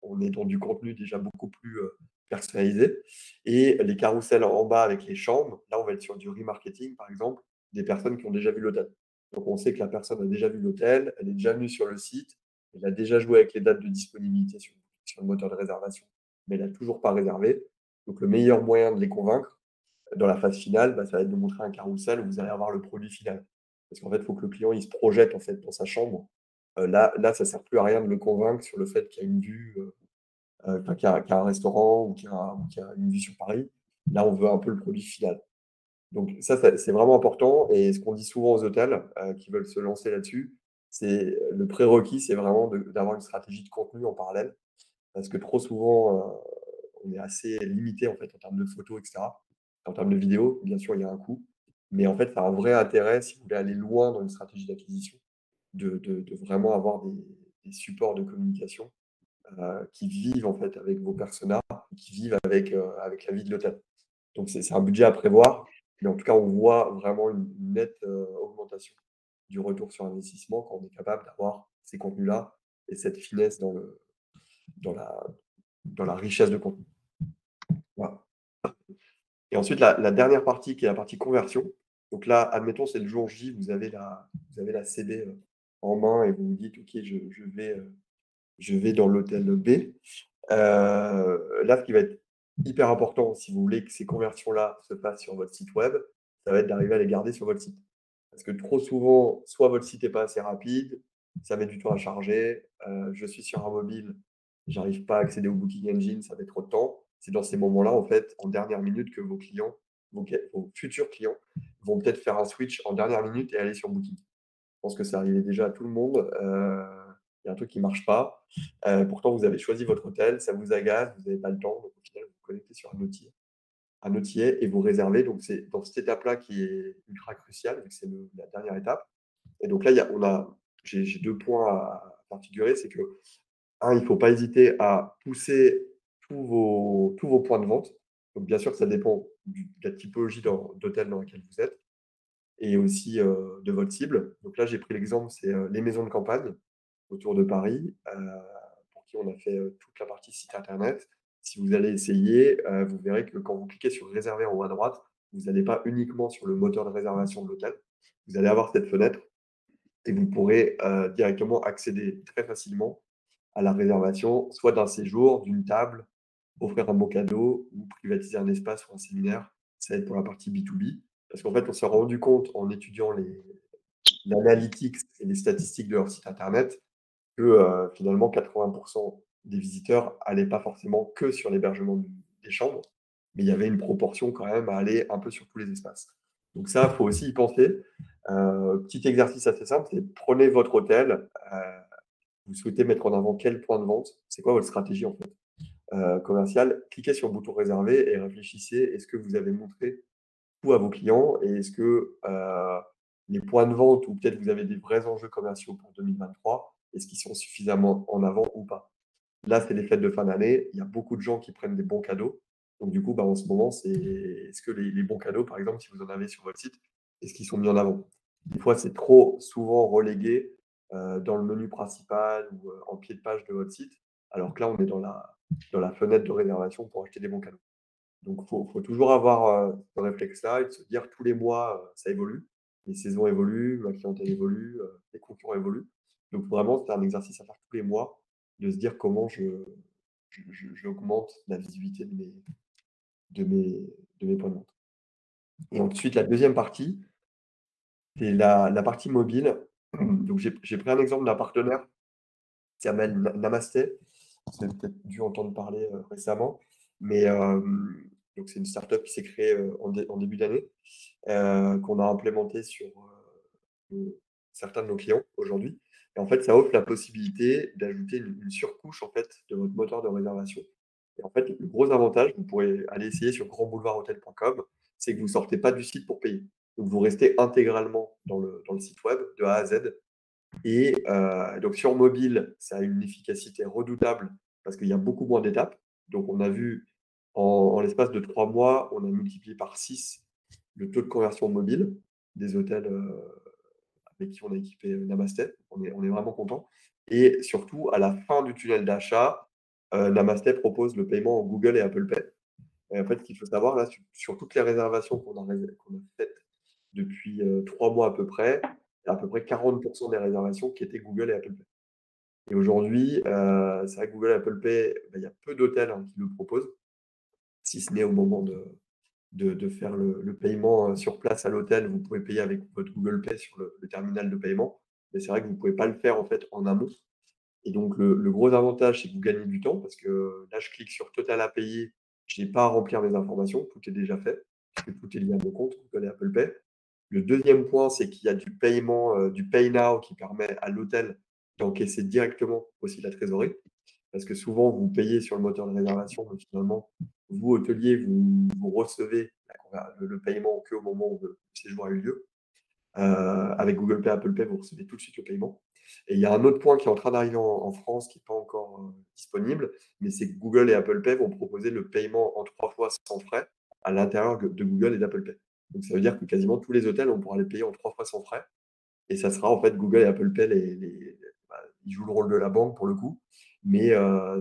on est dans du contenu déjà beaucoup plus personnalisé. Et les carousels en bas avec les chambres, là, on va être sur du remarketing, par exemple, des personnes qui ont déjà vu l'hôtel. Donc on sait que la personne a déjà vu l'hôtel, elle est déjà venue sur le site, elle a déjà joué avec les dates de disponibilité sur le moteur de réservation, mais elle n'a toujours pas réservé. Donc le meilleur moyen de les convaincre, dans la phase finale, ça va être de montrer un carrousel où vous allez avoir le produit final. Parce qu'en fait, il faut que le client il se projette en fait, dans sa chambre. Là, ça ne sert plus à rien de le convaincre sur le fait qu'il y a une vue, qu'il y a un restaurant ou qu'il y a une vue sur Paris. Là, on veut un peu le produit final. Donc ça, c'est vraiment important. Et ce qu'on dit souvent aux hôtels qui veulent se lancer là-dessus, c'est le prérequis, c'est vraiment d'avoir une stratégie de contenu en parallèle. Parce que trop souvent, on est assez limité en fait, en termes de photos, etc. En termes de vidéos, bien sûr, il y a un coût. Mais en fait, ça a un vrai intérêt, si vous voulez aller loin dans une stratégie d'acquisition, de vraiment avoir des supports de communication qui vivent en fait avec vos personas, qui vivent avec la vie de l'hôtel. Donc, c'est un budget à prévoir. Mais en tout cas, on voit vraiment une nette augmentation du retour sur investissement quand on est capable d'avoir ces contenus-là et cette finesse dans la, dans la richesse de contenu. Voilà. Et ensuite, la dernière partie qui est la partie conversion. Donc là, admettons, c'est le jour J, vous avez la CD en main et vous vous dites, OK, je vais dans l'hôtel B. Là, ce qui va être hyper important, si vous voulez que ces conversions-là se passent sur votre site web, ça va être d'arriver à les garder sur votre site. Parce que trop souvent, soit votre site n'est pas assez rapide, ça met du temps à charger, je suis sur un mobile, j'arrive pas à accéder au Booking Engine, ça met trop de temps. C'est dans ces moments-là, en fait, en dernière minute, que vos clients, vos futurs clients, vont peut-être faire un switch en dernière minute et aller sur Booking. Je pense que ça arrivait déjà à tout le monde. Il y a un truc qui ne marche pas. Pourtant, vous avez choisi votre hôtel, ça vous agace, vous n'avez pas le temps. Donc, au final, vous vous connectez sur un outil et vous réservez. Donc, c'est dans cette étape-là qui est ultra cruciale, vu que c'est la dernière étape. Et donc là, j'ai 2 points à figurer. C'est que, il ne faut pas hésiter à pousser tous vos points de vente. Donc, bien sûr, ça dépend de la typologie d'hôtel dans laquelle vous êtes et aussi de votre cible. Donc là, j'ai pris l'exemple, c'est les maisons de campagne autour de Paris, pour qui on a fait toute la partie site internet. Si vous allez essayer, vous verrez que quand vous cliquez sur réserver en haut à droite, vous n'allez pas uniquement sur le moteur de réservation de l'hôtel. Vous allez avoir cette fenêtre et vous pourrez directement accéder très facilement à la réservation, soit d'un séjour, d'une table, offrir un bon cadeau ou privatiser un espace ou un séminaire. Ça aide pour la partie B2B. Parce qu'en fait, on s'est rendu compte en étudiant l'analytics et les statistiques de leur site internet que finalement 80% des visiteurs n'allaient pas forcément que sur l'hébergement des chambres, mais il y avait une proportion quand même à aller un peu sur tous les espaces. Donc ça, il faut aussi y penser. Petit exercice assez simple, c'est prenez votre hôtel. Vous souhaitez mettre en avant quel point de vente? C'est quoi votre stratégie en fait commerciale? Cliquez sur le bouton réserver et réfléchissez, est-ce que vous avez montré tout à vos clients et est-ce que les points de vente ou peut-être vous avez des vrais enjeux commerciaux pour 2023, est-ce qu'ils sont suffisamment en avant ou pas? Là, c'est les fêtes de fin d'année. Il y a beaucoup de gens qui prennent des bons cadeaux. Donc, du coup, bah, en ce moment, est-ce que les bons cadeaux, par exemple, si vous en avez sur votre site, est-ce qu'ils sont mis en avant? Des fois, c'est trop souvent relégué dans le menu principal ou en pied de page de votre site, alors que là, on est dans la fenêtre de réservation pour acheter des bons cadeaux. Donc, il faut toujours avoir ce réflexe-là et de se dire tous les mois, ça évolue. Les saisons évoluent, ma clientèle évolue, les concurrents évoluent. Donc, vraiment, c'est un exercice à faire tous les mois de se dire comment j'augmente la visibilité de mes points de vente. Et ensuite, la deuxième partie, c'est la partie mobile. Donc, j'ai pris un exemple d'un partenaire qui s'appelle Namasté. Vous avez peut-être dû entendre parler récemment. Mais donc c'est une startup qui s'est créée en début d'année, qu'on a implémentée sur certains de nos clients aujourd'hui. Et en fait, ça offre la possibilité d'ajouter une surcouche en fait, de votre moteur de réservation. Et en fait, le gros avantage, vous pourrez aller essayer sur grandboulevardhotel.com, c'est que vous ne sortez pas du site pour payer. Donc, vous restez intégralement dans le site web de A à Z. Et donc, sur mobile, ça a une efficacité redoutable parce qu'il y a beaucoup moins d'étapes. Donc, on a vu en l'espace de 3 mois, on a multiplié par 6 le taux de conversion mobile des hôtels avec qui on a équipé Namasté. On est vraiment content. Et surtout, à la fin du tunnel d'achat, Namasté propose le paiement en Google et Apple Pay. Et en fait, ce qu'il faut savoir, là, sur toutes les réservations qu'on a faites depuis 3 mois à peu près 40% des réservations qui étaient Google et Apple Pay. Et aujourd'hui, c'est vrai que Google et Apple Pay, il y a peu d'hôtels qui le proposent, si ce n'est au moment de faire le paiement sur place à l'hôtel, vous pouvez payer avec votre Google Pay sur le terminal de paiement. Mais c'est vrai que vous ne pouvez pas le faire en fait en amont. Et donc le gros avantage, c'est que vous gagnez du temps parce que là, je clique sur Total à payer, je n'ai pas à remplir mes informations, tout est déjà fait, puisque tout est lié à mon compte, Google et Apple Pay. Le deuxième point, c'est qu'il y a du paiement, du Pay Now qui permet à l'hôtel d'encaisser directement aussi la trésorerie. Parce que souvent, vous payez sur le moteur de réservation, mais finalement, vous, hôtelier, vous recevez le paiement qu'au moment où le séjour a eu lieu. Avec Google Pay, Apple Pay, vous recevez tout de suite le paiement. Et il y a un autre point qui est en train d'arriver en France qui n'est pas encore disponible, mais c'est que Google et Apple Pay vont proposer le paiement en 3 fois sans frais à l'intérieur de Google et d'Apple Pay. Donc ça veut dire que quasiment tous les hôtels, on pourra les payer en 3 fois sans frais. Et ça sera en fait Google et Apple Pay, ils jouent le rôle de la banque pour le coup. Mais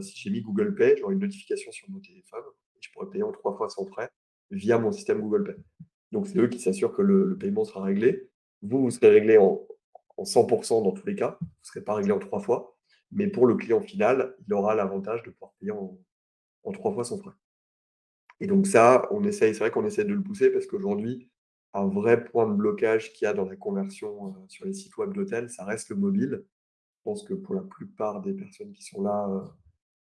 si j'ai mis Google Pay, j'aurai une notification sur mon téléphone et je pourrai payer en 3 fois sans frais via mon système Google Pay. Donc c'est eux qui s'assurent que le paiement sera réglé. Vous serez réglé en 100% dans tous les cas. Vous ne serez pas réglé en 3 fois. Mais pour le client final, il aura l'avantage de pouvoir payer en 3 fois sans frais. Et donc ça, c'est vrai qu'on essaie de le pousser parce qu'aujourd'hui, un vrai point de blocage qu'il y a dans la conversion sur les sites web d'hôtels, ça reste le mobile. Je pense que pour la plupart des personnes qui sont là,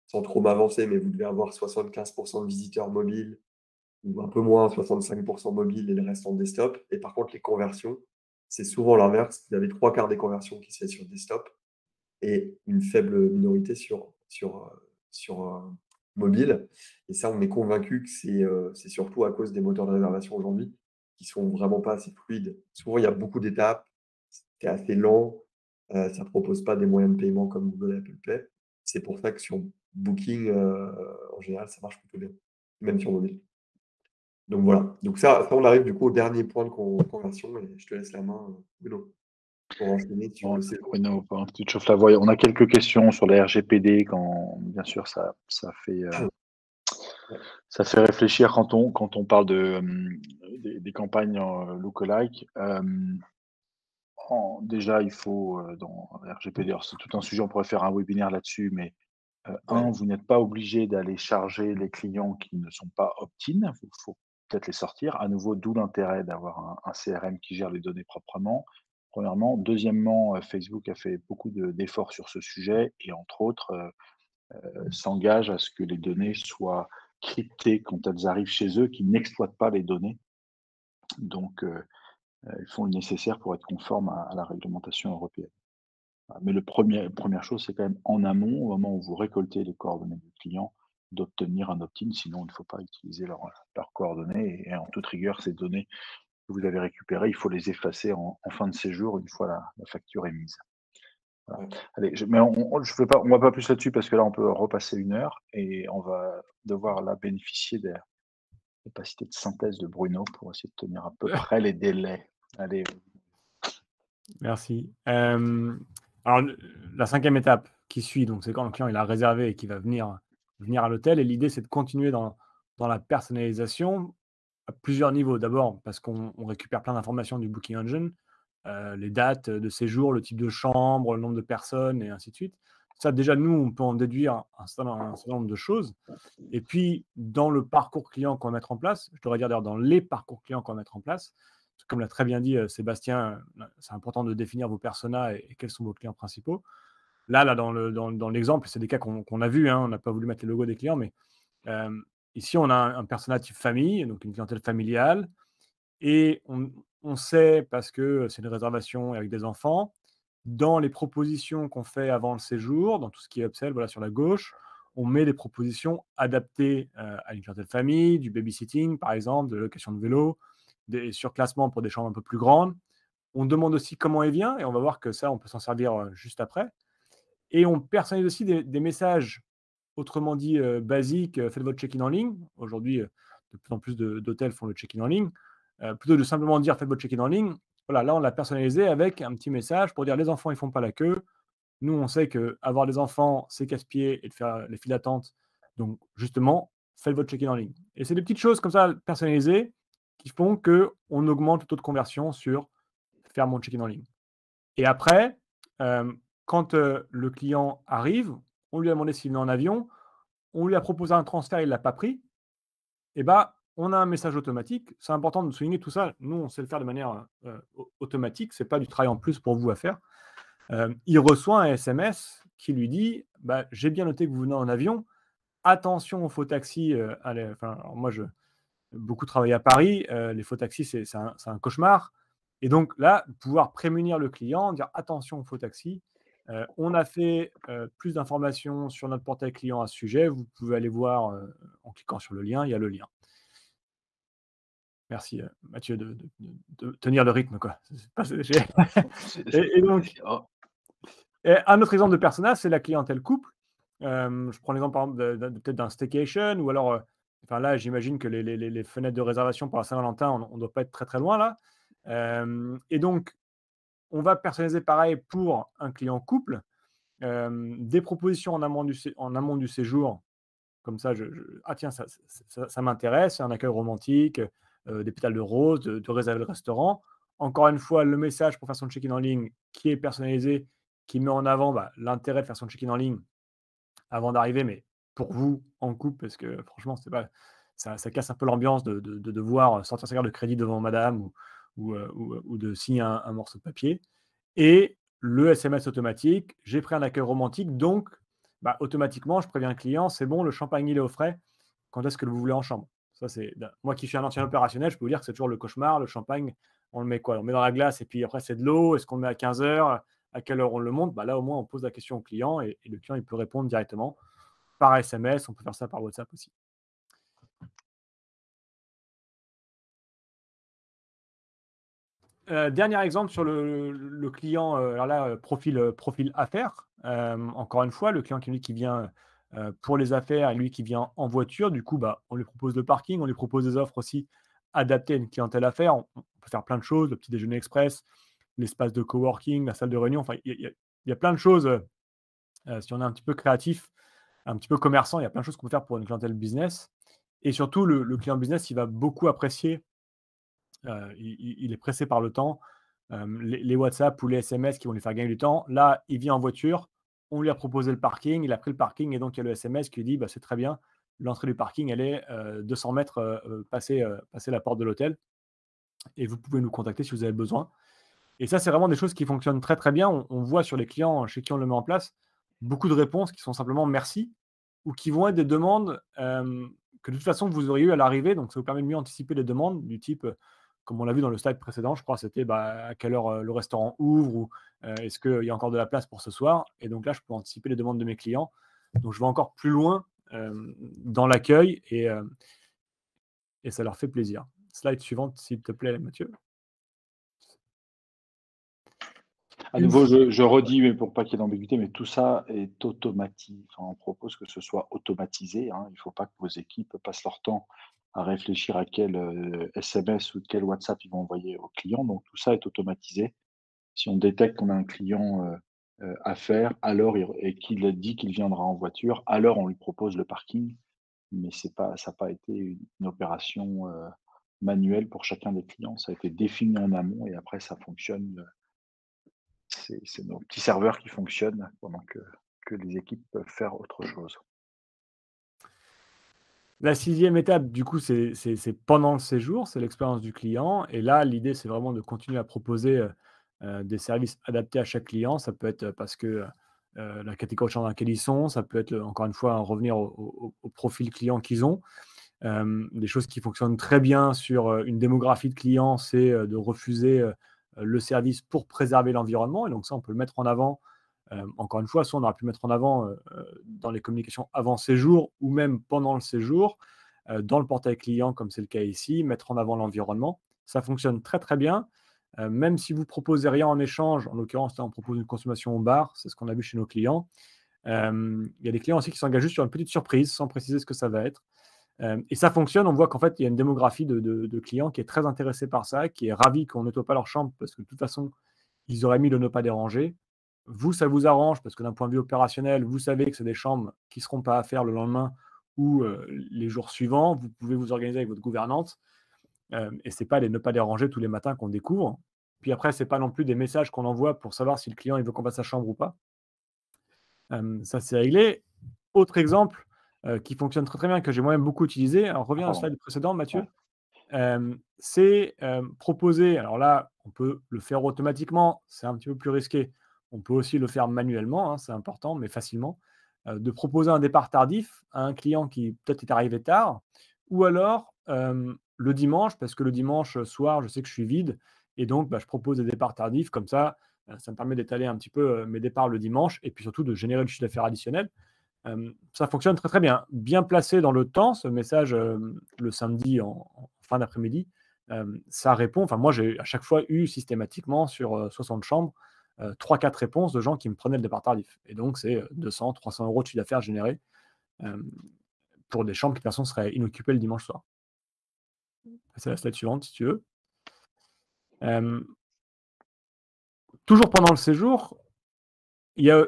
sans trop m'avancer, mais vous devez avoir 75% de visiteurs mobiles ou un peu moins, 65% mobiles et le reste en desktop. Et par contre, les conversions, c'est souvent l'inverse. Vous avez 3 quarts des conversions qui se fait sur desktop et une faible minorité sur mobile. Et ça, on est convaincu que c'est surtout à cause des moteurs de réservation aujourd'hui qui sont vraiment pas assez fluides. Souvent, il y a beaucoup d'étapes, c'est assez lent, ça ne propose pas des moyens de paiement comme Google et Apple Pay. C'est pour ça que sur Booking, en général, ça marche plutôt bien, même sur mobile. Donc voilà. Donc ça, on arrive du coup au dernier point de conversion et je te laisse la main, Bruno, pour enchaîner sur Bon, le séjour. Bruno, pendant que tu te chauffes la voie, on a quelques questions sur la RGPD quand, bien sûr, ça fait réfléchir quand on parle des campagnes lookalike. Déjà, il faut, dans la RGPD, alors c'est tout un sujet, on pourrait faire un webinaire là-dessus, mais Ouais. Vous n'êtes pas obligé d'aller charger les clients qui ne sont pas opt-in. Il faut peut-être les sortir. À nouveau, d'où l'intérêt d'avoir un CRM qui gère les données proprement, premièrement. Deuxièmement, Facebook a fait beaucoup d'efforts sur ce sujet et entre autres, s'engage à ce que les données soient cryptées quand elles arrivent chez eux, qu'ils n'exploitent pas les données. Donc, ils font le nécessaire pour être conformes à la réglementation européenne. Mais première chose, c'est quand même en amont, au moment où vous récoltez les coordonnées du client, d'obtenir un opt-in, sinon il ne faut pas utiliser leurs coordonnées et en toute rigueur, ces données que vous avez récupérées, il faut les effacer en fin de séjour une fois la facture émise. Voilà. Ouais. Allez, mais on va pas plus là-dessus parce que là, on peut repasser 1 heure et on va devoir là bénéficier des capacités de synthèse de Bruno pour essayer de tenir à peu près les délais. Allez, Merci. Alors, la 5e étape qui suit, donc c'est quand le client il a réservé et qu'il va venir à l'hôtel. Et l'idée, c'est de continuer dans la personnalisation à plusieurs niveaux. D'abord, parce qu'on récupère plein d'informations du Booking Engine, les dates de séjour, le type de chambre, le nombre de personnes, et ainsi de suite. Ça, déjà, nous, on peut en déduire un certain nombre de choses. Et puis, dans le parcours client qu'on va mettre en place, je devrais dire d'ailleurs dans les parcours clients qu'on va mettre en place, comme l'a très bien dit Sébastien, c'est important de définir vos personas et quels sont vos clients principaux. Là dans l'exemple, c'est des cas qu'on a vus, hein, on n'a pas voulu mettre les logos des clients, mais ici, on a un persona type famille, donc une clientèle familiale, et on sait, parce que c'est une réservation avec des enfants, dans les propositions qu'on fait avant le séjour, dans tout ce qui est upsell, voilà, sur la gauche, on met des propositions adaptées à une clientèle famille, du babysitting, par exemple, de location de vélo, des surclassements pour des chambres un peu plus grandes. On demande aussi comment il vient, et on va voir que ça, on peut s'en servir juste après. Et on personnalise aussi des messages, autrement dit basiques, faites votre check-in en ligne. Aujourd'hui, de plus en plus d'hôtels font le check-in en ligne. Plutôt de simplement dire faites votre check-in en ligne, voilà, là on l'a personnalisé avec un petit message pour dire les enfants ils font pas la queue. Nous on sait que avoir des enfants c'est casse-pied et de faire les files d'attente. Donc justement, faites votre check-in en ligne. Et c'est des petites choses comme ça personnalisées qui font qu'on augmente le taux de conversion sur faire mon check-in en ligne. Et après, quand le client arrive, on lui a demandé s'il venait en avion, on lui a proposé un transfert, il ne l'a pas pris, et bah, on a un message automatique. C'est important de souligner tout ça. Nous, on sait le faire de manière automatique. Ce n'est pas du travail en plus pour vous à faire. Il reçoit un SMS qui lui dit bah, j'ai bien noté que vous venez en avion. Attention aux faux taxis. Alors moi, beaucoup travaillé à Paris. Les faux taxis, c'est un cauchemar. Et donc là, pouvoir prémunir le client, dire attention aux faux taxis. On a fait plus d'informations sur notre portail client à ce sujet. Vous pouvez aller voir en cliquant sur le lien, il y a le lien. Merci Mathieu de tenir le rythme, quoi. Et donc, un autre exemple de persona, c'est la clientèle couple. Je prends l'exemple par exemple peut-être d'un staycation, ou alors, là, j'imagine que les fenêtres de réservation pour la Saint-Valentin, on ne doit pas être très très loin là. Et donc, on va personnaliser pareil pour un client couple, des propositions en amont du séjour. Comme ça, ah tiens, ça m'intéresse, c'est un accueil romantique, des pétales de rose, de réserver le restaurant. Encore une fois, le message pour faire son check-in en ligne qui est personnalisé, qui met en avant l'intérêt de faire son check-in en ligne avant d'arriver, mais pour vous, en couple, parce que franchement, ça casse un peu l'ambiance de devoir sortir sa carte de crédit devant madame ou de signer un morceau de papier. Et le SMS automatique, j'ai pris un accueil romantique, donc automatiquement, je préviens le client, c'est bon, le champagne, il est au frais. Quand est-ce que vous voulez en chambre? Ça, c'est moi qui suis un ancien opérationnel, je peux vous dire que c'est toujours le cauchemar. Le champagne, on le met quoi? On le met dans la glace et puis après, c'est de l'eau. Est-ce qu'on le met à 15 heures? À quelle heure on le monte? Là, au moins, on pose la question au client et le client, il peut répondre directement par SMS. On peut faire ça par WhatsApp aussi. Dernier exemple sur le client, alors là, profil affaires. Encore une fois, le client qui vient pour les affaires et lui qui vient en voiture, du coup, on lui propose le parking, on lui propose des offres aussi adaptées à une clientèle affaires. On peut faire plein de choses, le petit déjeuner express, l'espace de coworking, la salle de réunion. Enfin, il y a plein de choses. Si on est un petit peu créatif, un petit peu commerçant, il y a plein de choses qu'on peut faire pour une clientèle business. Et surtout, le client business, il va beaucoup apprécier. Il est pressé par le temps. Les WhatsApp ou les SMS qui vont lui faire gagner du temps. Là, il vient en voiture, on lui a proposé le parking, il a pris le parking et donc il y a le SMS qui lui dit c'est très bien, l'entrée du parking, elle est 200 mètres passer la porte de l'hôtel et vous pouvez nous contacter si vous avez besoin. Et ça, c'est vraiment des choses qui fonctionnent très très bien. On voit sur les clients chez qui on le met en place beaucoup de réponses qui sont simplement merci ou qui vont être des demandes que de toute façon vous auriez eu à l'arrivée. Donc ça vous permet de mieux anticiper les demandes du type, comme on l'a vu dans le slide précédent, je crois, c'était à quelle heure le restaurant ouvre ou est-ce qu'il y a encore de la place pour ce soir. Et donc là, je peux anticiper les demandes de mes clients. Donc je vais encore plus loin dans l'accueil et ça leur fait plaisir. Slide suivante, s'il te plaît, Mathieu. À nouveau, je redis, mais pour pas qu'il y ait d'ambiguïté, mais tout ça est automatisé. Enfin, on propose que ce soit automatisé. Il ne faut pas que vos équipes passent leur temps à réfléchir à quel SMS ou quel WhatsApp ils vont envoyer aux clients. Donc, tout ça est automatisé. Si on détecte qu'on a un client à faire, alors et qu'il dit qu'il viendra en voiture, alors on lui propose le parking. Mais ça n'a pas été une opération manuelle pour chacun des clients. Ça a été défini en amont et après, ça fonctionne. C'est nos petits serveurs qui fonctionnent pendant que les équipes peuvent faire autre chose. La 6e étape, du coup, c'est pendant le séjour, c'est l'expérience du client. Et là, l'idée, c'est vraiment de continuer à proposer des services adaptés à chaque client. Ça peut être parce que la catégorie de chambre dans laquelle ils sont, ça peut être, encore une fois, revenir au profil client qu'ils ont. Des choses qui fonctionnent très bien sur une démographie de clients, c'est de refuser le service pour préserver l'environnement. Et donc ça, on peut le mettre en avant. Encore une fois, soit on aurait pu mettre en avant dans les communications avant séjour ou même pendant le séjour, dans le portail client, comme c'est le cas ici, mettre en avant l'environnement. Ça fonctionne très très bien. Même si vous ne proposez rien en échange, en l'occurrence, là, on propose une consommation au bar, c'est ce qu'on a vu chez nos clients. Il y a des clients aussi qui s'engagent juste sur une petite surprise, sans préciser ce que ça va être. Et ça fonctionne, on voit qu'en fait, il y a une démographie de clients qui est très intéressée par ça, qui est ravie qu'on ne nettoie pas leur chambre parce que de toute façon, ils auraient mis le ne pas déranger. Vous, ça vous arrange parce que d'un point de vue opérationnel, vous savez que c'est des chambres qui ne seront pas à faire le lendemain ou les jours suivants. Vous pouvez vous organiser avec votre gouvernante et ce n'est pas les ne pas déranger tous les matins qu'on découvre. Puis après, ce n'est pas non plus des messages qu'on envoie pour savoir si le client il veut qu'on fasse sa chambre ou pas. Ça, c'est réglé. Autre exemple qui fonctionne très très bien, que j'ai moi-même beaucoup utilisé. Alors, reviens au slide précédent, Mathieu. C'est proposer, alors là, on peut le faire automatiquement, c'est un petit peu plus risqué. On peut aussi le faire manuellement, c'est important, mais facilement. De proposer un départ tardif à un client qui peut-être est arrivé tard, ou alors le dimanche, parce que le dimanche soir, je sais que je suis vide, et donc je propose des départs tardifs, comme ça me permet d'étaler un petit peu mes départs le dimanche, et puis surtout de générer du chiffre d'affaires additionnel. Ça fonctionne très très bien. Bien placé dans le temps, ce message le samedi en fin d'après-midi, ça répond. Enfin, moi, j'ai à chaque fois eu systématiquement sur 60 chambres 3-4 réponses de gens qui me prenaient le départ tardif. Et donc, c'est 200-300 euros de chiffre d'affaires généré pour des chambres qui, de toute façon, seraient inoccupées le dimanche soir. C'est la slide suivante, si tu veux. Toujours pendant le séjour, il y a,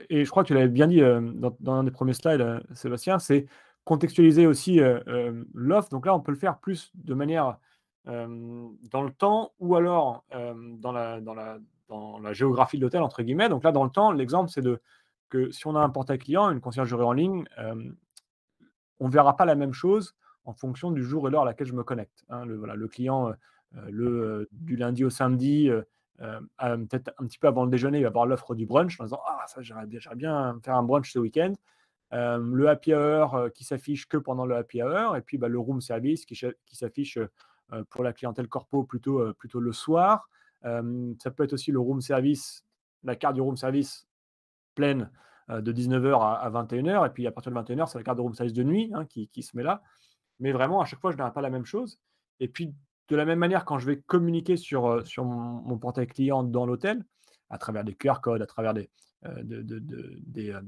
et je crois que tu l'avais bien dit dans un des premiers slides, Sébastien, c'est contextualiser aussi l'offre. Donc là, on peut le faire plus de manière dans le temps ou alors dans la géographie de l'hôtel, entre guillemets. Donc là, dans le temps, l'exemple, c'est que si on a un portail client, une conciergerie en ligne, on ne verra pas la même chose en fonction du jour et l'heure à laquelle je me connecte. Le client, du lundi au samedi, peut-être un petit peu avant le déjeuner, il va avoir l'offre du brunch en disant « Ah, ça, j'aimerais bien faire un brunch ce week-end ». Le happy hour qui s'affiche que pendant le happy hour, et puis le room service qui s'affiche pour la clientèle corpo plutôt le soir. Ça peut être aussi le room service, la carte du room service pleine de 19h à 21h, et puis à partir de 21h, c'est la carte de room service de nuit qui se met là. Mais vraiment, à chaque fois, je n'aurai pas la même chose. Et puis, de la même manière, quand je vais communiquer sur mon portail client dans l'hôtel, à travers des QR codes, à travers des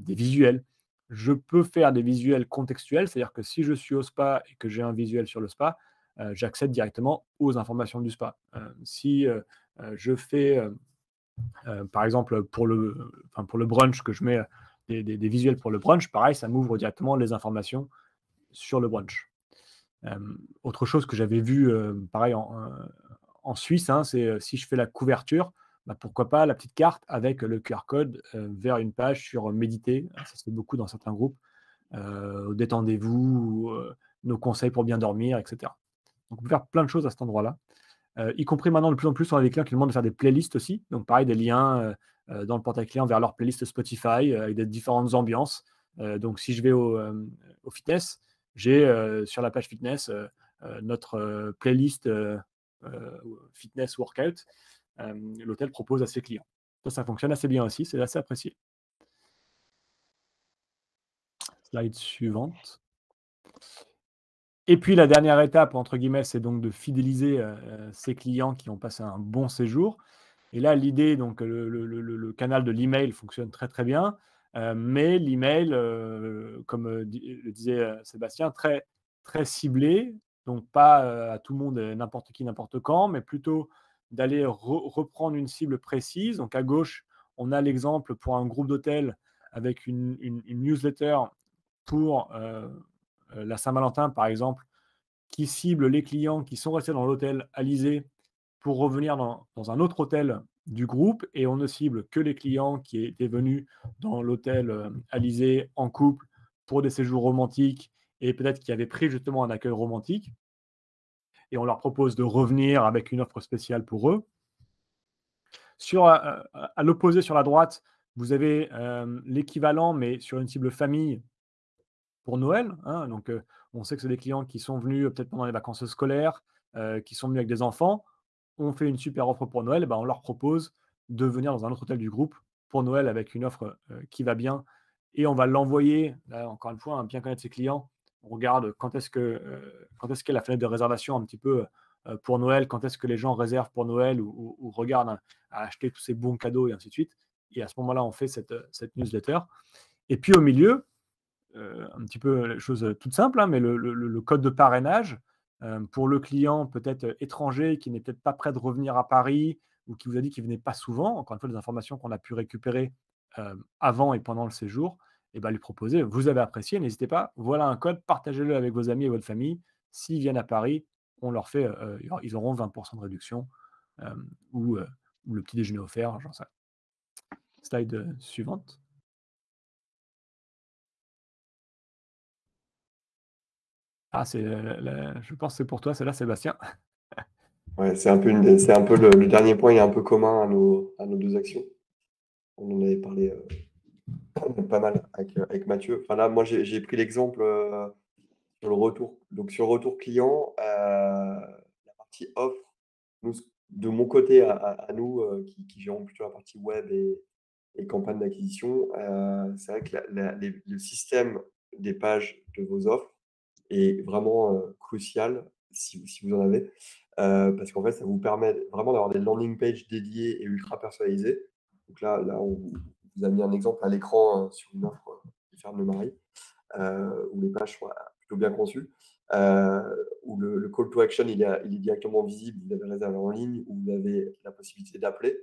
visuels, je peux faire des visuels contextuels, c'est-à-dire que si je suis au spa et que j'ai un visuel sur le spa, j'accède directement aux informations du spa. Si je fais, par exemple, pour le brunch, que je mets des visuels pour le brunch, pareil, ça m'ouvre directement les informations sur le brunch. Autre chose que j'avais vu, pareil, en Suisse, c'est si je fais la couverture, pourquoi pas la petite carte avec le QR code vers une page sur méditer. Ça se fait beaucoup dans certains groupes. Détendez-vous, nos conseils pour bien dormir, etc. Donc on peut faire plein de choses à cet endroit-là. Y compris maintenant de plus en plus, on a des clients qui demandent de faire des playlists aussi. Donc pareil, des liens dans le portail client vers leur playlist Spotify avec des différentes ambiances. Donc si je vais au fitness, j'ai sur la page fitness notre playlist fitness workout. L'hôtel propose à ses clients. Ça fonctionne assez bien aussi, c'est assez apprécié. Slide suivante. Et puis la dernière étape, entre guillemets, c'est donc de fidéliser ces clients qui ont passé un bon séjour. Et là, l'idée, donc le canal de l'email fonctionne très très bien, mais l'email, comme le disait Sébastien, très, très ciblé, donc pas à tout le monde, n'importe qui, n'importe quand, mais plutôt d'aller reprendre une cible précise. Donc à gauche, on a l'exemple pour un groupe d'hôtels avec une newsletter pour la Saint-Valentin, par exemple, qui cible les clients qui sont restés dans l'hôtel Alizé pour revenir dans un autre hôtel du groupe, et on ne cible que les clients qui étaient venus dans l'hôtel Alizé en couple pour des séjours romantiques et peut-être qui avaient pris justement un accueil romantique, et on leur propose de revenir avec une offre spéciale pour eux. À l'opposé, sur la droite, vous avez l'équivalent, mais sur une cible famille, pour Noël, hein. Donc, on sait que c'est des clients qui sont venus peut-être pendant les vacances scolaires, qui sont venus avec des enfants. On fait une super offre pour Noël, on leur propose de venir dans un autre hôtel du groupe pour Noël avec une offre qui va bien, et on va l'envoyer, là, encore une fois, bien connaître ses clients. On regarde quand est-ce qu'est la fenêtre de réservation un petit peu pour Noël, quand est-ce que les gens réservent pour Noël ou regardent à acheter tous ces bons cadeaux et ainsi de suite. Et à ce moment-là, on fait cette newsletter. Et puis au milieu, un petit peu les choses toutes simples, hein, mais le code de parrainage pour le client peut-être étranger qui n'est peut-être pas prêt de revenir à Paris ou qui vous a dit qu'il ne venait pas souvent, encore une fois, des informations qu'on a pu récupérer avant et pendant le séjour, et lui proposer, vous avez apprécié, n'hésitez pas, voilà un code, partagez-le avec vos amis et votre famille. S'ils viennent à Paris, on leur fait, ils auront 20% de réduction ou le petit déjeuner offert, j'en sais. Slide suivante. Ah, je pense que c'est pour toi, celle-là, Sébastien. Ouais, c'est un peu le dernier point, il est un peu commun à nos deux actions. On en avait parlé pas mal avec Mathieu. Enfin là, moi, j'ai pris l'exemple sur le retour. Donc sur le retour client, la partie offre, nous, de mon côté à nous, qui gérons plutôt la partie web et campagne d'acquisition, c'est vrai que le système des pages de vos offres est vraiment crucial si vous en avez. Parce qu'en fait, ça vous permet vraiment d'avoir des landing pages dédiées et ultra personnalisées. Donc là, on vous a mis un exemple à l'écran sur une offre qui ferme le mari, où les pages sont plutôt bien conçues, où le call to action il est directement visible, vous avez réservé en ligne, où vous avez la possibilité d'appeler.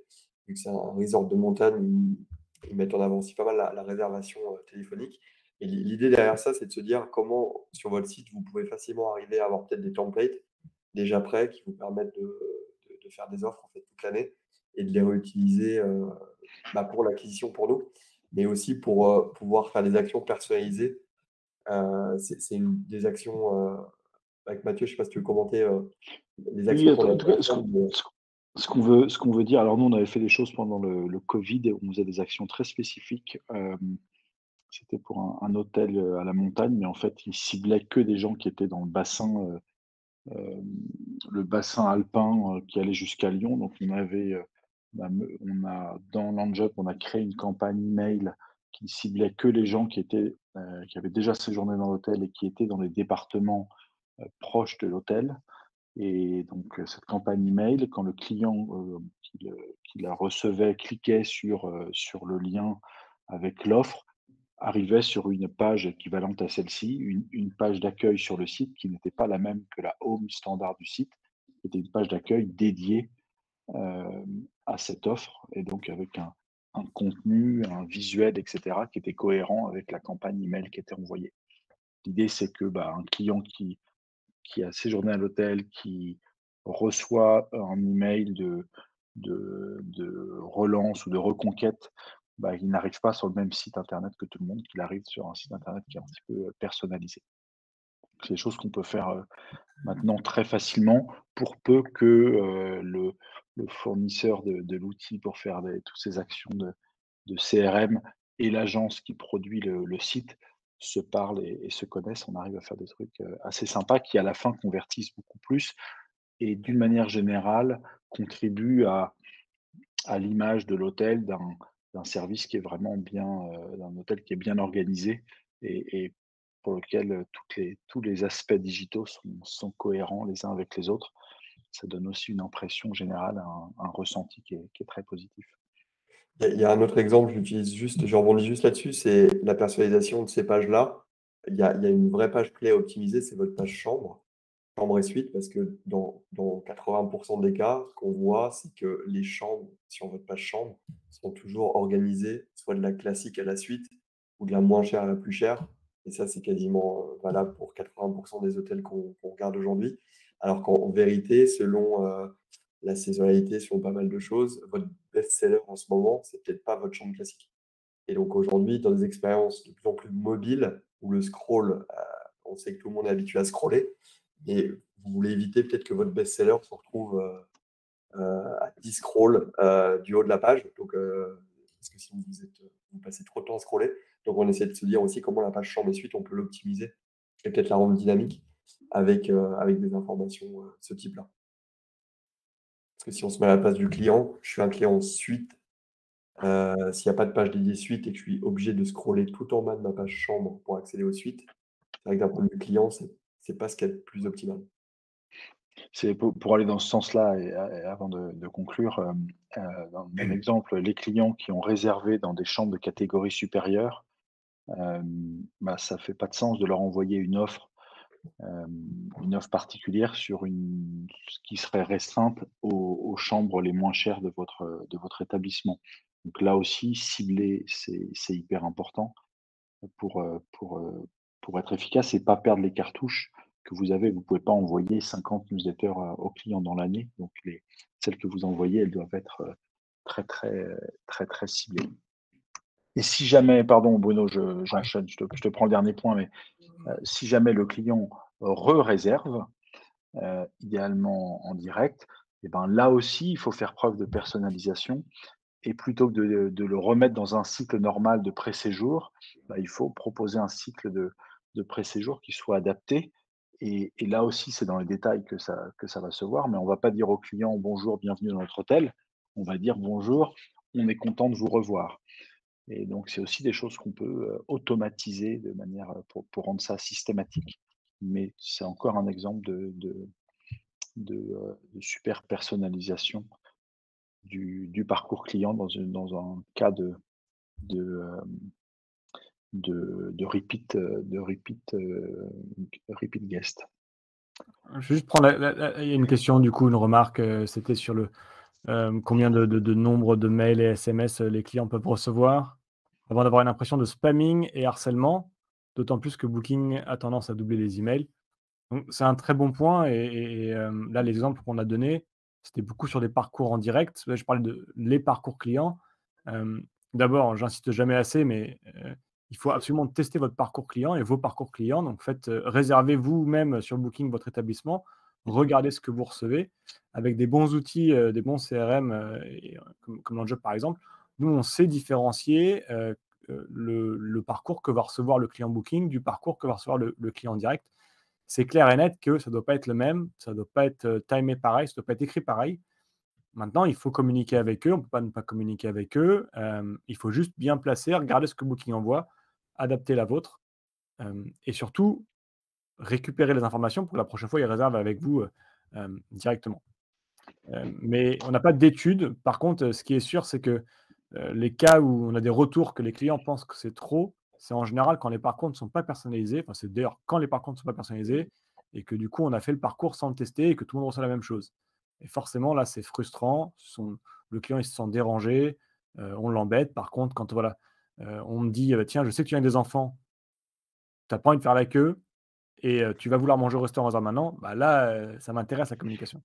Vu que c'est un resort de montagne, ils mettent en avant aussi pas mal la réservation téléphonique. Et l'idée derrière ça, c'est de se dire comment, sur votre site, vous pouvez facilement arriver à avoir peut-être des templates déjà prêts qui vous permettent de faire des offres en fait toute l'année et de les réutiliser pour l'acquisition pour nous, mais aussi pour pouvoir faire des actions personnalisées. C'est une des actions avec Mathieu, je ne sais pas si tu veux commenter les Oui, actions qu'on en a tout cas, fait ensemble. ce qu'on veut dire, alors nous, on avait fait des choses pendant le Covid, et on faisait des actions très spécifiques. C'était pour un hôtel à la montagne, mais en fait, ils ciblaient que des gens qui étaient dans le bassin alpin qui allait jusqu'à Lyon. Donc, dans l'Anjob, on a créé une campagne email qui ciblait que les gens qui avaient déjà séjourné dans l'hôtel et qui étaient dans les départements proches de l'hôtel. Et donc, cette campagne email, quand le client qui la recevait cliquait sur le lien avec l'offre, arrivait sur une page équivalente à celle-ci, une page d'accueil sur le site qui n'était pas la même que la home standard du site. C'était une page d'accueil dédiée à cette offre, et donc avec un contenu, un visuel, etc., qui était cohérent avec la campagne email qui était envoyée. L'idée, c'est que un client qui a séjourné à l'hôtel, qui reçoit un email de relance ou de reconquête, il n'arrive pas sur le même site internet que tout le monde, qu'il arrive sur un site internet qui est un petit peu personnalisé. C'est des choses qu'on peut faire maintenant très facilement, pour peu que le fournisseur de l'outil pour faire toutes ces actions de CRM et l'agence qui produit le site se parlent et se connaissent. On arrive à faire des trucs assez sympas qui, à la fin, convertissent beaucoup plus et d'une manière générale, contribuent à l'image de l'hôtel, d'un service qui est vraiment bien, d'un hôtel qui est bien organisé et pour lequel tous les aspects digitaux sont cohérents les uns avec les autres. Ça donne aussi une impression générale, un ressenti qui est très positif. Il y a un autre exemple, je rebondis juste là-dessus, c'est la personnalisation de ces pages-là. Il y a une vraie page clé à optimiser, c'est votre page chambre et suite, parce que dans 80% des cas, ce qu'on voit, c'est que les chambres sur votre page chambre sont toujours organisées, soit de la classique à la suite ou de la moins chère à la plus chère. Et ça, c'est quasiment valable pour 80% des hôtels qu'on regarde aujourd'hui. Alors qu'en vérité, selon la saisonnalité, selon pas mal de choses, votre best-seller en ce moment, c'est peut-être pas votre chambre classique. Et donc aujourd'hui, dans des expériences de plus en plus mobiles, où le scroll, on sait que tout le monde est habitué à scroller, et vous voulez éviter peut-être que votre best-seller se retrouve à 10 scrolls du haut de la page. Donc, parce que sinon, vous passez trop de temps à scroller. Donc, on essaie de se dire aussi comment la page chambre et suite, on peut l'optimiser et peut-être la rendre dynamique avec des informations de ce type-là. Parce que si on se met à la place du client, je suis un client suite. S'il n'y a pas de page dédiée suite et que je suis obligé de scroller tout en bas de ma page chambre pour accéder aux suites, c'est vrai que d'un point de vue client, c'est pas ce qu'il y a de plus optimal. C'est pour aller dans ce sens-là et avant de conclure, dans le même exemple, les clients qui ont réservé dans des chambres de catégorie supérieure, ça fait pas de sens de leur envoyer une offre particulière sur ce qui serait restreinte aux chambres les moins chères de votre établissement. Donc là aussi, cibler, c'est hyper important pour, heu, pour, heu, pour être efficace et pas perdre les cartouches que vous avez. Vous pouvez pas envoyer 50 newsletters, aux clients dans l'année, donc celles que vous envoyez, elles doivent être, très, très, très, très ciblées. Et si jamais, pardon Bruno, j'enchaîne, je te prends le dernier point, mais si jamais le client re-réserve, idéalement en direct, et ben, là aussi, il faut faire preuve de personnalisation et plutôt que de le remettre dans un cycle normal de pré-séjour, il faut proposer un cycle de pré-séjour qui soit adapté et là aussi, c'est dans les détails que ça va se voir, mais on va pas dire au client: «Bonjour, bienvenue dans notre hôtel». On va dire: «Bonjour, on est content de vous revoir». Et donc, c'est aussi des choses qu'on peut, automatiser de manière, pour rendre ça systématique. Mais c'est encore un exemple de super personnalisation du parcours client dans un cas de, repeat guest. Je vais juste prendre il y a une question, du coup, une remarque, c'était sur combien de nombre de mails et SMS les clients peuvent recevoir avant d'avoir une impression de spamming et harcèlement, d'autant plus que Booking a tendance à doubler les emails. Donc c'est un très bon point là, l'exemple qu'on a donné, c'était beaucoup sur des parcours en direct. Là, je parlais de les parcours clients. Hem, D'abord, j'insiste jamais assez, mais il faut absolument tester votre parcours client et vos parcours clients. Donc faites, réservez vous-même sur Booking votre établissement, regardez ce que vous recevez avec des bons outils, des bons CRM, comme Launchop par exemple. Nous, on sait différencier, le parcours que va recevoir le client Booking du parcours que va recevoir le client direct. C'est clair et net que ça ne doit pas être le même, ça ne doit pas être timé pareil, ça ne doit pas être écrit pareil. Maintenant, il faut communiquer avec eux, on ne peut pas ne pas communiquer avec eux. Il faut juste bien placer, regarder ce que Booking envoie, adapter la vôtre, et surtout récupérer les informations pour que la prochaine fois, ils réservent avec vous directement. Mais on n'a pas d'études. Par contre, ce qui est sûr, c'est que les cas où on a des retours que les clients pensent que c'est trop, c'est en général quand les parcours ne sont pas personnalisés. Enfin, c'est d'ailleurs quand les parcours ne sont pas personnalisés et que du coup, on a fait le parcours sans le tester et que tout le monde ressent la même chose. Et forcément, là, c'est frustrant. Le client, il se sent dérangé. On l'embête. Par contre, quand voilà, on me dit, tiens, je sais que tu as des enfants, tu n'as pas envie de faire la queue et tu vas vouloir manger au restaurant maintenant, bah là, ça m'intéresse la communication.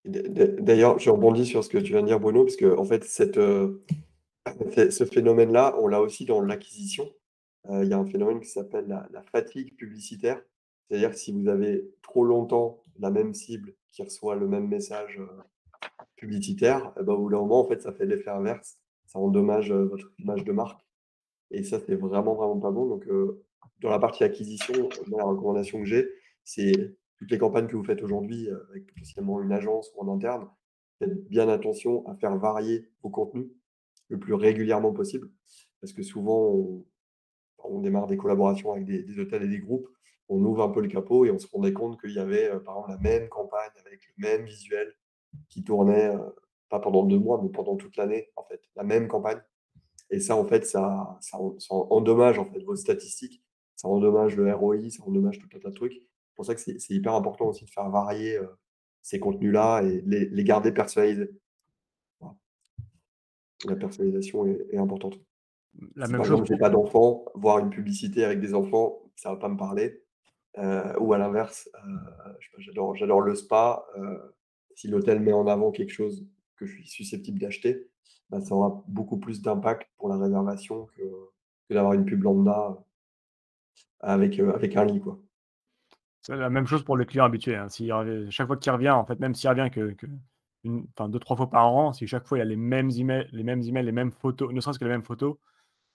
D'ailleurs, je rebondis sur ce que tu viens de dire, Bruno, parce que en fait, ce phénomène-là, on l'a aussi dans l'acquisition. Il y a un phénomène qui s'appelle la fatigue publicitaire. C'est-à-dire que si vous avez trop longtemps la même cible qui reçoit le même message publicitaire, et ben, au bout d'un moment, en fait, ça fait l'effet inverse. Ça endommage votre image de marque. Et ça, c'est vraiment, vraiment pas bon. Donc, dans la partie acquisition, moi, la recommandation que j'ai, c'est toutes les campagnes que vous faites aujourd'hui avec potentiellement une agence ou en interne, faites bien attention à faire varier vos contenus le plus régulièrement possible. Parce que souvent, on démarre des collaborations avec des hôtels et des groupes, on ouvre un peu le capot et on se rendait compte qu'il y avait, par exemple, la même campagne avec le même visuel qui tournait, pas pendant 2 mois, mais pendant toute l'année, en fait, la même campagne. Et ça, en fait, ça endommage, en fait, vos statistiques, ça endommage le ROI, ça endommage tout un tas de trucs. C'est pour ça que c'est hyper important aussi de faire varier, ces contenus-là et les garder personnalisés. Voilà. La personnalisation est importante. La Si même par chose exemple, j'ai pour pas d'enfants, voir une publicité avec des enfants, ça va pas me parler. Ou à l'inverse, je sais pas, j'adore le spa, si l'hôtel met en avant quelque chose que je suis susceptible d'acheter, bah, ça aura beaucoup plus d'impact pour la réservation que d'avoir une pub lambda avec un lit, quoi. c'est la même chose pour le client habitué, hein. Chaque fois qu'il revient, en fait, même s'il revient que enfin 2-3 fois par an, si chaque fois il y a les mêmes emails, les mêmes photos, ne serait-ce que les mêmes photos,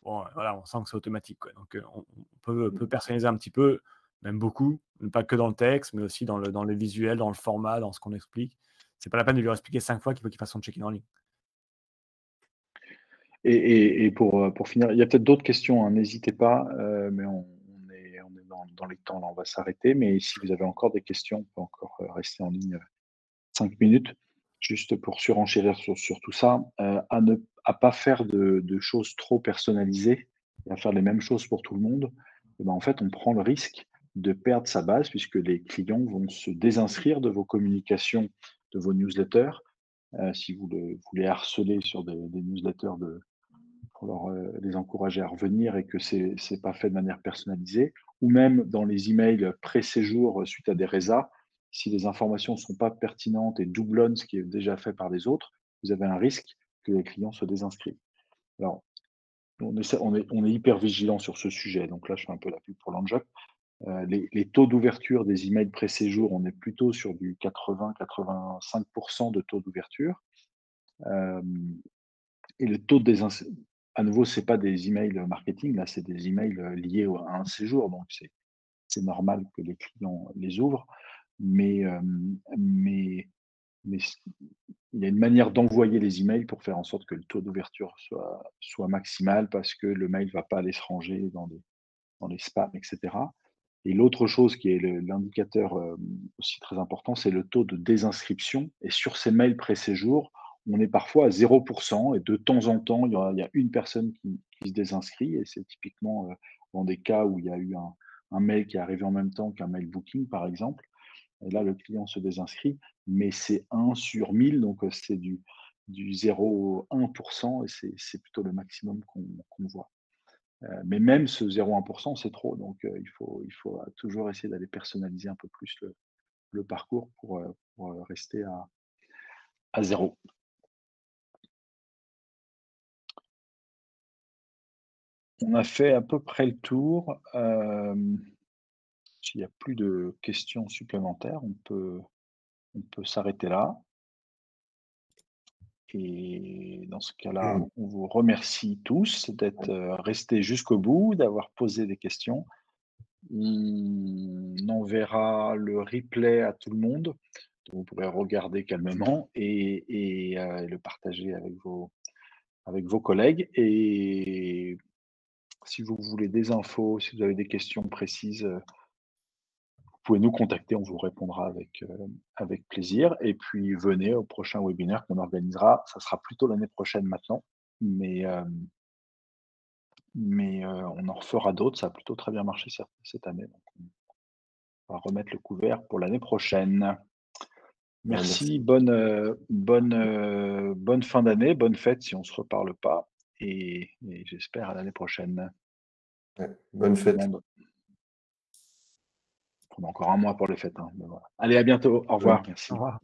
bon, voilà, on sent que c'est automatique, quoi. Donc, on peut personnaliser un petit peu, même beaucoup, pas que dans le texte, mais aussi dans le visuel, dans le format, dans ce qu'on explique. C'est pas la peine de lui expliquer 5 fois qu'il faut qu'il fasse son check-in en ligne. Et pour finir, il y a peut-être d'autres questions, hein, n'hésitez pas, mais on est dans les temps là, on va s'arrêter. Mais si vous avez encore des questions, on peut encore rester en ligne 5 minutes, juste pour surenchérir sur tout ça, à pas faire de choses trop personnalisées et à faire les mêmes choses pour tout le monde. Et ben, en fait, on prend le risque de perdre sa base puisque les clients vont se désinscrire de vos communications, de vos newsletters. Si vous les harcelez sur des newsletters pour les encourager à revenir et que c'est pas fait de manière personnalisée, ou même dans les emails pré-séjour suite à des résas, si les informations ne sont pas pertinentes et doublonnent ce qui est déjà fait par les autres, vous avez un risque que les clients se désinscrivent. Alors, on est hyper vigilant sur ce sujet. Donc là, je fais un peu la pub pour l'Anjob. Les taux d'ouverture des emails pré-séjour, on est plutôt sur du 80-85% de taux d'ouverture. Euh, et le taux de désinscription, à nouveau, c'est pas des emails marketing, là, c'est des emails liés à un séjour. Donc, c'est normal que les clients les ouvrent. Mais, mais, mais il y a une manière d'envoyer les emails pour faire en sorte que le taux d'ouverture soit maximal parce que le mail ne va pas aller se ranger dans les spams, etc. Et l'autre chose qui est l'indicateur aussi très important, c'est le taux de désinscription. Et sur ces mails pré-séjour, on est parfois à 0%. Et de temps en temps, il y a une personne qui se désinscrit. Et c'est typiquement dans des cas où il y a eu un mail qui est arrivé en même temps qu'un mail booking, par exemple. Et là, le client se désinscrit, mais c'est 1 sur 1000, donc c'est du 0,1%, et c'est plutôt le maximum qu'on voit. Mais même ce 0,1%, c'est trop, donc il faut toujours essayer d'aller personnaliser un peu plus le parcours pour rester à 0. On a fait à peu près le tour. S'il n'y a plus de questions supplémentaires, on peut s'arrêter là. Et dans ce cas-là, on vous remercie tous d'être restés jusqu'au bout, d'avoir posé des questions. On enverra le replay à tout le monde, donc vous pourrez regarder calmement et le partager avec vos collègues. Et si vous voulez des infos, si vous avez des questions précises, vous pouvez nous contacter, on vous répondra avec plaisir. Et puis venez au prochain webinaire qu'on organisera. Ça sera plutôt l'année prochaine maintenant, mais on en refera d'autres. Ça a plutôt très bien marché cette année. Donc on va remettre le couvert pour l'année prochaine. Merci, bonne fin d'année, bonne fête si on ne se reparle pas. Et j'espère à l'année prochaine. Ouais, bonne Tout le fête. monde. On a encore un mois pour les fêtes, hein, mais voilà. Allez, à bientôt. Au revoir. Ouais. Merci. Au revoir.